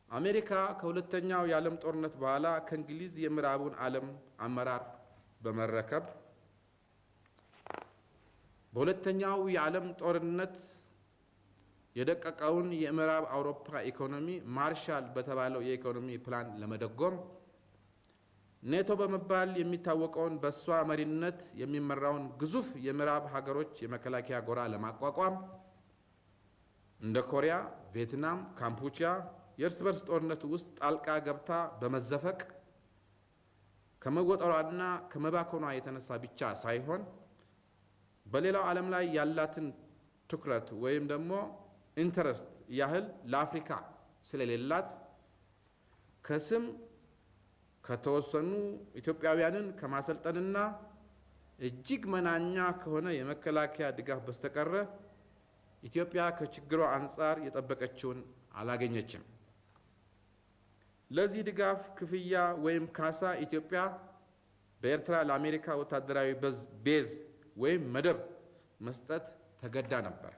አሜሪካ ከሁለተኛው የዓለም ጦርነት በኋላ ከእንግሊዝ የምዕራቡን ዓለም አመራር በመረከብ በሁለተኛው የዓለም ጦርነት የደቀቀውን የምዕራብ አውሮፓ ኢኮኖሚ ማርሻል በተባለው የኢኮኖሚ ፕላን ለመደጎም ኔቶ በመባል የሚታወቀውን በሷ መሪነት የሚመራውን ግዙፍ የምዕራብ ሀገሮች የመከላከያ ጎራ ለማቋቋም እንደ ኮሪያ፣ ቪየትናም፣ ካምፑቺያ የእርስ በርስ ጦርነቱ ውስጥ ጣልቃ ገብታ በመዘፈቅ ከመወጠሯና ከመባከኗ የተነሳ ብቻ ሳይሆን በሌላው ዓለም ላይ ያላትን ትኩረት ወይም ደግሞ ኢንተረስት ያህል ለአፍሪካ ስለሌላት ከስም ከተወሰኑ ኢትዮጵያውያንን ከማሰልጠንና እጅግ መናኛ ከሆነ የመከላከያ ድጋፍ በስተቀረ ኢትዮጵያ ከችግሯ አንጻር የጠበቀችውን አላገኘችም። ለዚህ ድጋፍ ክፍያ ወይም ካሳ ኢትዮጵያ በኤርትራ ለአሜሪካ ወታደራዊ ቤዝ ወይም መደብ መስጠት ተገዳ ነበር።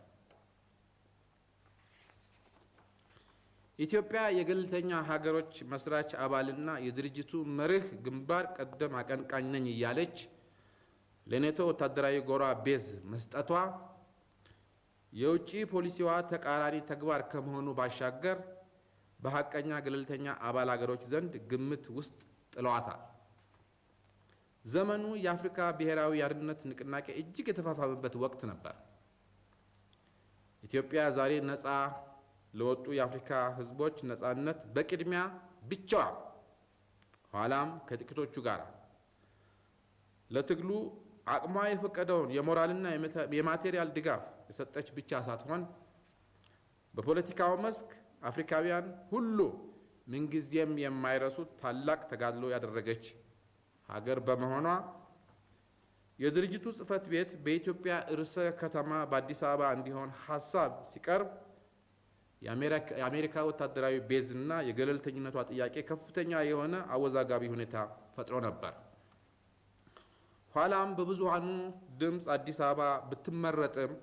ኢትዮጵያ የገለልተኛ ሀገሮች መስራች አባልና የድርጅቱ መርህ ግንባር ቀደም አቀንቃኝ ነኝ እያለች ለኔቶ ወታደራዊ ጎራ ቤዝ መስጠቷ የውጭ ፖሊሲዋ ተቃራኒ ተግባር ከመሆኑ ባሻገር በሐቀኛ ገለልተኛ አባል ሀገሮች ዘንድ ግምት ውስጥ ጥለዋታል። ዘመኑ የአፍሪካ ብሔራዊ የአንድነት ንቅናቄ እጅግ የተፋፋመበት ወቅት ነበር። ኢትዮጵያ ዛሬ ነፃ ለወጡ የአፍሪካ ህዝቦች ነፃነት በቅድሚያ ብቻዋ ኋላም ከጥቂቶቹ ጋር ለትግሉ አቅሟ የፈቀደውን የሞራልና የማቴሪያል ድጋፍ የሰጠች ብቻ ሳትሆን በፖለቲካው መስክ አፍሪካውያን ሁሉ ምንጊዜም የማይረሱት ታላቅ ተጋድሎ ያደረገች ሀገር በመሆኗ የድርጅቱ ጽህፈት ቤት በኢትዮጵያ ርዕሰ ከተማ በአዲስ አበባ እንዲሆን ሀሳብ ሲቀርብ የአሜሪካ ወታደራዊ ቤዝና የገለልተኝነቷ ጥያቄ ከፍተኛ የሆነ አወዛጋቢ ሁኔታ ፈጥሮ ነበር። ኋላም በብዙሃኑ ድምፅ አዲስ አበባ ብትመረጥም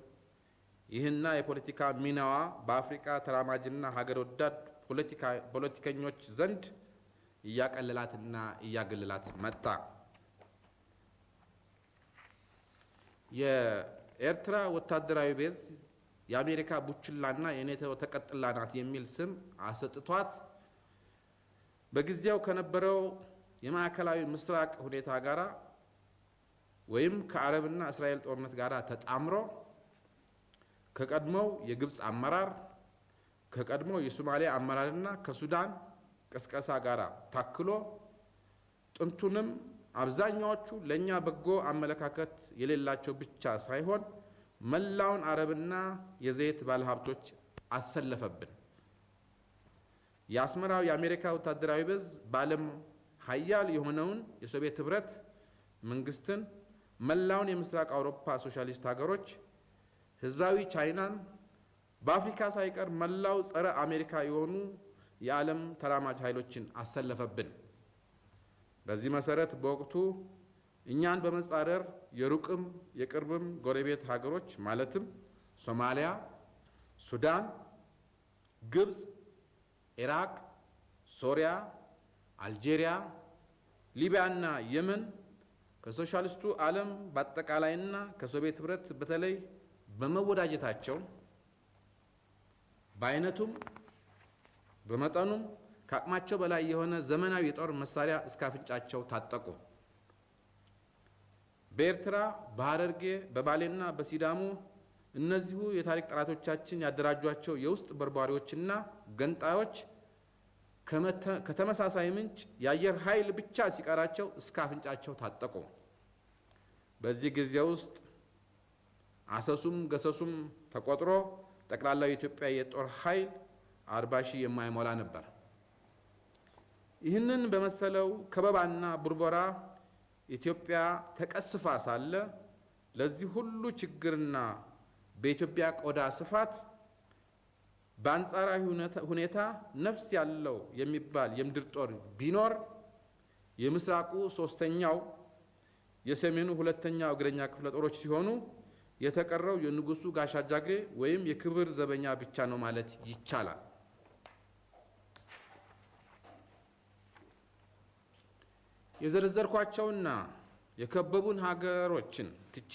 ይህና የፖለቲካ ሚናዋ በአፍሪካ ተራማጅና ሀገር ወዳድ ፖለቲከኞች ዘንድ እያቀለላትና እያገለላት መጣ። የኤርትራ ወታደራዊ ቤዝ የአሜሪካ ቡችላና የኔቶ ተቀጥላ ናት የሚል ስም አሰጥቷት በጊዜው ከነበረው የማዕከላዊ ምስራቅ ሁኔታ ጋራ ወይም ከአረብና እስራኤል ጦርነት ጋራ ተጣምሮ ከቀድሞው የግብፅ አመራር ከቀድሞው የሶማሊያ አመራርና ከሱዳን ቀስቀሳ ጋራ ታክሎ ጥንቱንም አብዛኛዎቹ ለኛ በጎ አመለካከት የሌላቸው ብቻ ሳይሆን መላውን አረብና የዘይት ባለሀብቶች አሰለፈብን። የአስመራው የአሜሪካ ወታደራዊ ቤዝ በዓለም ሀያል የሆነውን የሶቪየት ህብረት መንግስትን፣ መላውን የምስራቅ አውሮፓ ሶሻሊስት ሀገሮች፣ ህዝባዊ ቻይናን፣ በአፍሪካ ሳይቀር መላው ጸረ አሜሪካ የሆኑ የዓለም ተራማጅ ኃይሎችን አሰለፈብን። በዚህ መሰረት በወቅቱ እኛን በመጻረር የሩቅም የቅርብም ጎረቤት ሀገሮች ማለትም ሶማሊያ፣ ሱዳን፣ ግብፅ፣ ኢራቅ፣ ሶሪያ፣ አልጄሪያ፣ ሊቢያና የመን ከሶሻሊስቱ ዓለም በአጠቃላይና ከሶቪየት ኅብረት በተለይ በመወዳጀታቸው በአይነቱም በመጠኑም ከአቅማቸው በላይ የሆነ ዘመናዊ የጦር መሳሪያ እስከ አፍንጫቸው ታጠቁ። በኤርትራ፣ በሐረርጌ፣ በባሌና በሲዳሞ እነዚሁ የታሪክ ጠላቶቻችን ያደራጇቸው የውስጥ በርባሪዎችና ገንጣዮች ከተመሳሳይ ምንጭ የአየር ኃይል ብቻ ሲቀራቸው እስከ አፍንጫቸው ታጠቁ። በዚህ ጊዜ ውስጥ አሰሱም ገሰሱም ተቆጥሮ ጠቅላላው የኢትዮጵያ የጦር ኃይል 40 ሺህ የማይሞላ ነበር። ይህንን በመሰለው ከበባና ቡርበራ ኢትዮጵያ ተቀስፋ ሳለ ለዚህ ሁሉ ችግርና በኢትዮጵያ ቆዳ ስፋት በአንጻራዊ ሁኔታ ነፍስ ያለው የሚባል የምድር ጦር ቢኖር የምስራቁ 3ኛው የሰሜኑ 2ኛው እግረኛ ክፍለ ጦሮች ሲሆኑ የተቀረው የንጉሱ ጋሻ ጃግሬ ወይም የክብር ዘበኛ ብቻ ነው ማለት ይቻላል። የዘረዘርኳቸውና የከበቡን ሀገሮችን ትቼ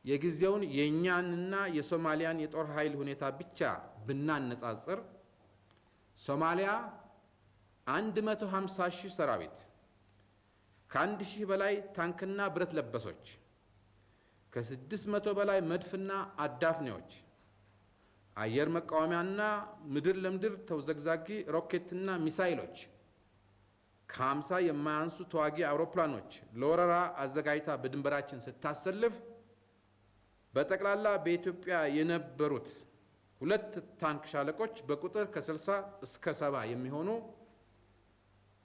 የጊዜውን የእኛንና የሶማሊያን የጦር ኃይል ሁኔታ ብቻ ብናነጻጽር ሶማሊያ 150 ሺህ ሰራዊት፣ ከ1 ሺህ በላይ ታንክና ብረት ለበሶች፣ ከ600 በላይ መድፍና አዳፍኔዎች፣ አየር መቃወሚያና ምድር ለምድር ተውዘግዛጊ ሮኬትና ሚሳይሎች፣ ከ50 የማያንሱ ተዋጊ አውሮፕላኖች ለወረራ አዘጋጅታ በድንበራችን ስታሰልፍ በጠቅላላ በኢትዮጵያ የነበሩት 2 ታንክ ሻለቆች በቁጥር ከ60 እስከ 70 የሚሆኑ፣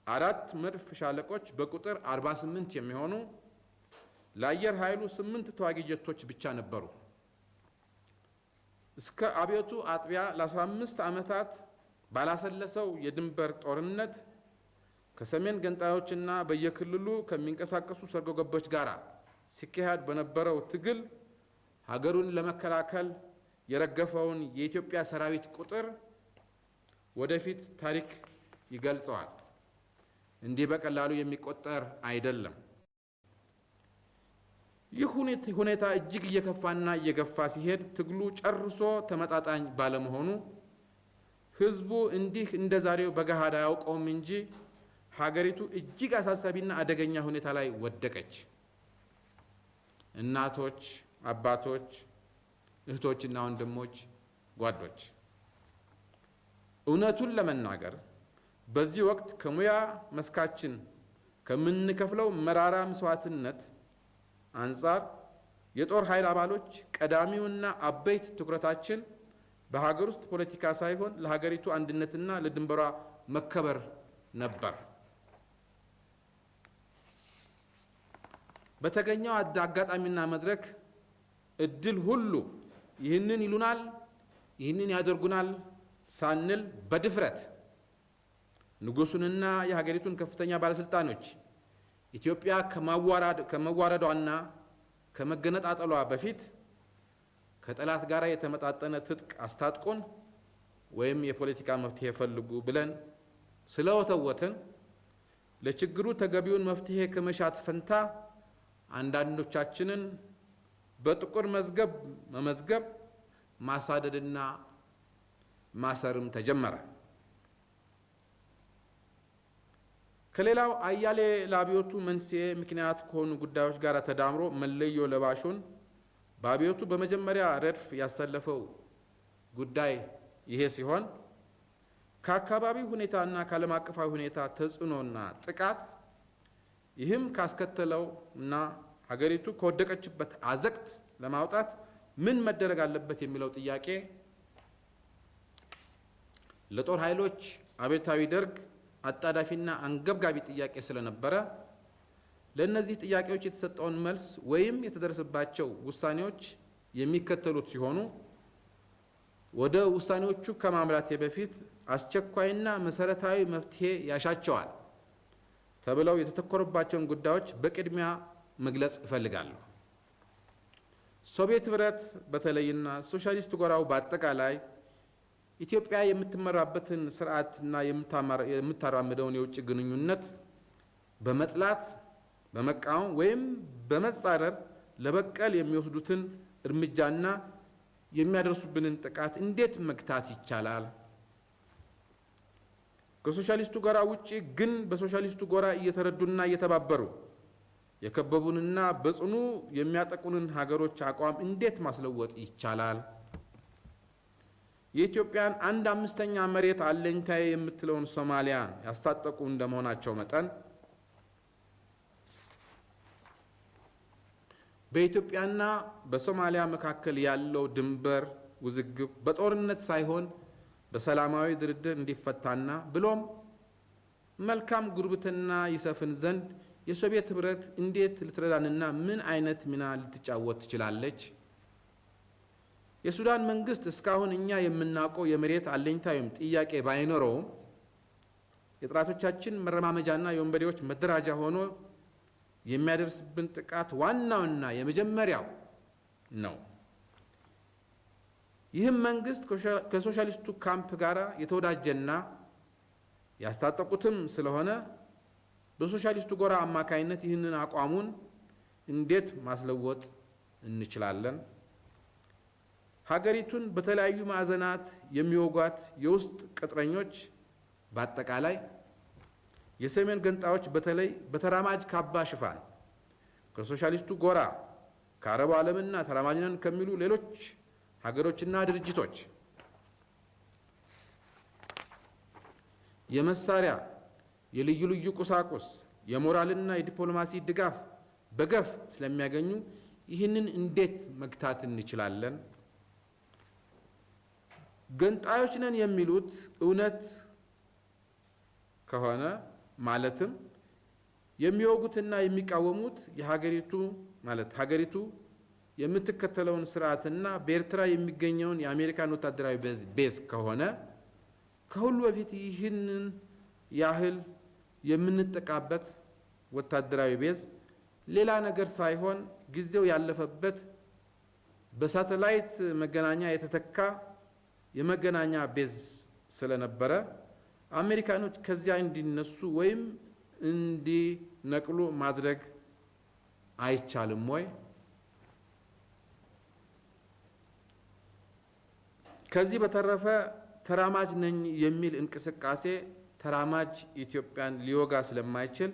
4 መድፍ ሻለቆች በቁጥር 48 የሚሆኑ፣ ለአየር ኃይሉ 8 ተዋጊ ጀቶች ብቻ ነበሩ። እስከ አብዮቱ አጥቢያ ለ15 ዓመታት ባላሰለሰው የድንበር ጦርነት ከሰሜን ገንጣዮችና በየክልሉ ከሚንቀሳቀሱ ሰርጎ ገቦች ጋር ሲካሄድ በነበረው ትግል ሀገሩን ለመከላከል የረገፈውን የኢትዮጵያ ሰራዊት ቁጥር ወደፊት ታሪክ ይገልጸዋል። እንዲህ በቀላሉ የሚቆጠር አይደለም። ይህ ሁኔታ እጅግ እየከፋና እየገፋ ሲሄድ ትግሉ ጨርሶ ተመጣጣኝ ባለመሆኑ ህዝቡ እንዲህ እንደዛሬው በገሃድ አያውቀውም እንጂ ሀገሪቱ እጅግ አሳሳቢና አደገኛ ሁኔታ ላይ ወደቀች። እናቶች፣ አባቶች፣ እህቶችና ወንድሞች፣ ጓዶች፣ እውነቱን ለመናገር በዚህ ወቅት ከሙያ መስካችን ከምንከፍለው መራራ መስዋዕትነት አንጻር የጦር ኃይል አባሎች ቀዳሚውና አበይት ትኩረታችን በሀገር ውስጥ ፖለቲካ ሳይሆን ለሀገሪቱ አንድነትና ለድንበሯ መከበር ነበር። በተገኘው አጋጣሚና መድረክ እድል ሁሉ ይህንን ይሉናል፣ ይህንን ያደርጉናል ሳንል በድፍረት ንጉሱንና የሀገሪቱን ከፍተኛ ባለስልጣኖች ኢትዮጵያ ከመዋረዷና ከመገነጣጠሏ በፊት ከጠላት ጋር የተመጣጠነ ትጥቅ አስታጥቆን ወይም የፖለቲካ መፍትሄ ፈልጉ ብለን ስለወተወትን ለችግሩ ተገቢውን መፍትሄ ከመሻት ፈንታ አንዳንዶቻችንን በጥቁር መዝገብ መመዝገብ፣ ማሳደድና ማሰርም ተጀመረ። ከሌላው አያሌ ለአብዮቱ መንስኤ ምክንያት ከሆኑ ጉዳዮች ጋር ተዳምሮ መለዮ ለባሹን በአብዮቱ በመጀመሪያ ረድፍ ያሰለፈው ጉዳይ ይሄ ሲሆን ከአካባቢው ሁኔታና ከዓለም አቀፋዊ ሁኔታ ተጽዕኖና ጥቃት ይህም ካስከተለው እና ሀገሪቱ ከወደቀችበት አዘቅት ለማውጣት ምን መደረግ አለበት የሚለው ጥያቄ ለጦር ኃይሎች አብዮታዊ ደርግ አጣዳፊና አንገብጋቢ ጥያቄ ስለነበረ ለእነዚህ ጥያቄዎች የተሰጠውን መልስ ወይም የተደረሰባቸው ውሳኔዎች የሚከተሉት ሲሆኑ ወደ ውሳኔዎቹ ከማምራቴ በፊት አስቸኳይና መሰረታዊ መፍትሄ ያሻቸዋል ተብለው የተተኮረባቸውን ጉዳዮች በቅድሚያ መግለጽ እፈልጋለሁ። ሶቪየት ህብረት በተለይና ሶሻሊስት ጎራው በአጠቃላይ ኢትዮጵያ የምትመራበትን ስርዓትና የምታራምደውን የውጭ ግንኙነት በመጥላት በመቃወም ወይም በመጻረር ለበቀል የሚወስዱትን እርምጃና የሚያደርሱብንን ጥቃት እንዴት መግታት ይቻላል? ከሶሻሊስቱ ጎራ ውጪ ግን በሶሻሊስቱ ጎራ እየተረዱና እየተባበሩ የከበቡንና በጽኑ የሚያጠቁንን ሀገሮች አቋም እንዴት ማስለወጥ ይቻላል? የኢትዮጵያን 1/5 መሬት አለኝታዬ የምትለውን ሶማሊያን ያስታጠቁ እንደመሆናቸው መጠን በኢትዮጵያና በሶማሊያ መካከል ያለው ድንበር ውዝግብ በጦርነት ሳይሆን በሰላማዊ ድርድር እንዲፈታና ብሎም መልካም ጉርብትና ይሰፍን ዘንድ የሶቪየት ህብረት እንዴት ልትረዳንና ምን አይነት ሚና ልትጫወት ትችላለች? የሱዳን መንግስት እስካሁን እኛ የምናውቀው የመሬት አለኝታ ወይም ጥያቄ ባይኖረውም የጥላቶቻችን መረማመጃና የወንበዴዎች መደራጃ ሆኖ የሚያደርስብን ጥቃት ዋናውና የመጀመሪያው ነው። ይህም መንግስት ከሶሻሊስቱ ካምፕ ጋር የተወዳጀና ያስታጠቁትም ስለሆነ በሶሻሊስቱ ጎራ አማካይነት ይህንን አቋሙን እንዴት ማስለወጥ እንችላለን? ሀገሪቱን በተለያዩ ማዕዘናት የሚወጓት የውስጥ ቅጥረኞች በአጠቃላይ የሰሜን ገንጣዮች በተለይ በተራማጅ ካባ ሽፋን ከሶሻሊስቱ ጎራ ከአረቡ ዓለምና ተራማጅ ነን ከሚሉ ሌሎች ሀገሮችና ድርጅቶች የመሳሪያ የልዩ ልዩ ቁሳቁስ የሞራልና የዲፕሎማሲ ድጋፍ በገፍ ስለሚያገኙ ይህንን እንዴት መግታት እንችላለን? ገንጣዮች ነን የሚሉት እውነት ከሆነ ማለትም የሚወጉትና የሚቃወሙት ሀገሪቱ የምትከተለውን ስርዓትና በኤርትራ የሚገኘውን የአሜሪካን ወታደራዊ ቤዝ ከሆነ ከሁሉ በፊት ይህንን ያህል የምንጠቃበት ወታደራዊ ቤዝ ሌላ ነገር ሳይሆን ጊዜው ያለፈበት በሳተላይት መገናኛ የተተካ የመገናኛ ቤዝ ስለነበረ አሜሪካኖች ከዚያ እንዲነሱ ወይም እንዲነቅሉ ማድረግ አይቻልም ወይ? ከዚህ በተረፈ ተራማጅ ነኝ የሚል እንቅስቃሴ ተራማጅ ኢትዮጵያን ሊወጋ ስለማይችል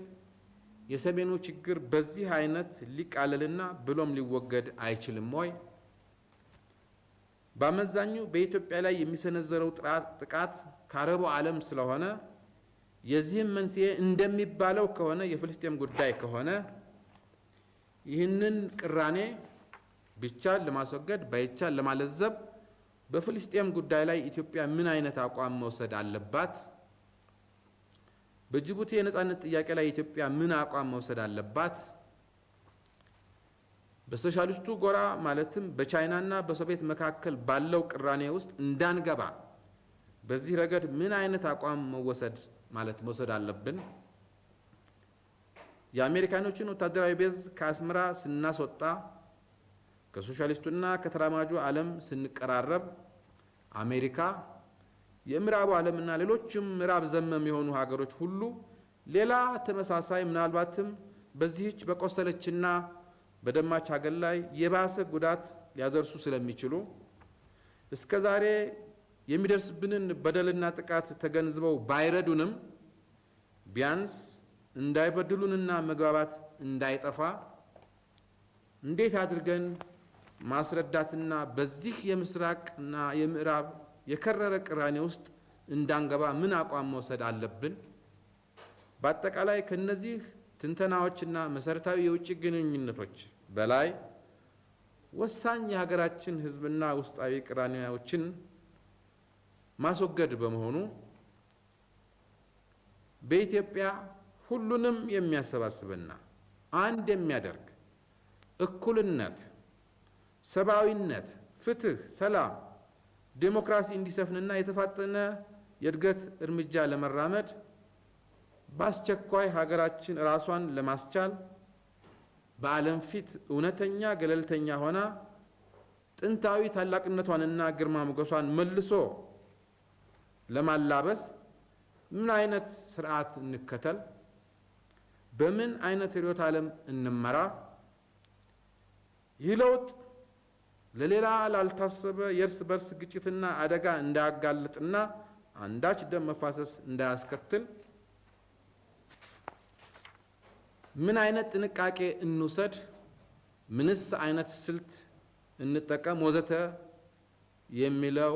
የሰሜኑ ችግር በዚህ አይነት ሊቃለልና ብሎም ሊወገድ አይችልም ወይ? በአመዛኙ በኢትዮጵያ ላይ የሚሰነዘረው ጥቃት ከአረቡ ዓለም ስለሆነ የዚህም መንስኤ እንደሚባለው ከሆነ የፍልስጤም ጉዳይ ከሆነ ይህንን ቅራኔ ቢቻል ለማስወገድ ባይቻል ለማለዘብ በፍልስጤም ጉዳይ ላይ ኢትዮጵያ ምን አይነት አቋም መውሰድ አለባት? በጅቡቲ የነጻነት ጥያቄ ላይ ኢትዮጵያ ምን አቋም መውሰድ አለባት? በሶሻሊስቱ ጎራ ማለትም በቻይናና በሶቪየት መካከል ባለው ቅራኔ ውስጥ እንዳንገባ በዚህ ረገድ ምን አይነት አቋም መውሰድ አለብን? የአሜሪካኖችን ወታደራዊ ቤዝ ከአስመራ ስናስወጣ ከሶሻሊስቱና ከተራማጁ ዓለም ስንቀራረብ አሜሪካ የምዕራቡ ዓለምና ሌሎችም ምዕራብ ዘመም የሆኑ ሀገሮች ሁሉ ሌላ ተመሳሳይ ምናልባትም በዚህች በቆሰለችና በደማች ሀገር ላይ የባሰ ጉዳት ሊያደርሱ ስለሚችሉ እስከ ዛሬ የሚደርስብንን በደልና ጥቃት ተገንዝበው ባይረዱንም ቢያንስ እንዳይበድሉንና መግባባት እንዳይጠፋ እንዴት አድርገን ማስረዳትና በዚህ የምስራቅና የምዕራብ የከረረ ቅራኔ ውስጥ እንዳንገባ ምን አቋም መውሰድ አለብን? በአጠቃላይ ከነዚህ ትንተናዎችና መሰረታዊ የውጭ ግንኙነቶች በላይ ወሳኝ የሀገራችን ሕዝብና ውስጣዊ ቅራኔዎችን ማስወገድ በመሆኑ በኢትዮጵያ ሁሉንም የሚያሰባስብና አንድ የሚያደርግ እኩልነት፣ ሰብአዊነት፣ ፍትህ፣ ሰላም፣ ዴሞክራሲ እንዲሰፍንና የተፋጠነ የእድገት እርምጃ ለመራመድ በአስቸኳይ ሀገራችን ራሷን ለማስቻል በዓለም ፊት እውነተኛ ገለልተኛ ሆና ጥንታዊ ታላቅነቷንና ግርማ ሞገሷን መልሶ ለማላበስ ምን አይነት ስርዓት እንከተል? በምን አይነት ርዕዮተ ዓለም እንመራ? ይህ ለውጥ ለሌላ ላልታሰበ የእርስ በርስ ግጭትና አደጋ እንዳያጋልጥና አንዳች ደም መፋሰስ እንዳያስከትል ምን አይነት ጥንቃቄ እንውሰድ? ምንስ አይነት ስልት እንጠቀም? ወዘተ የሚለው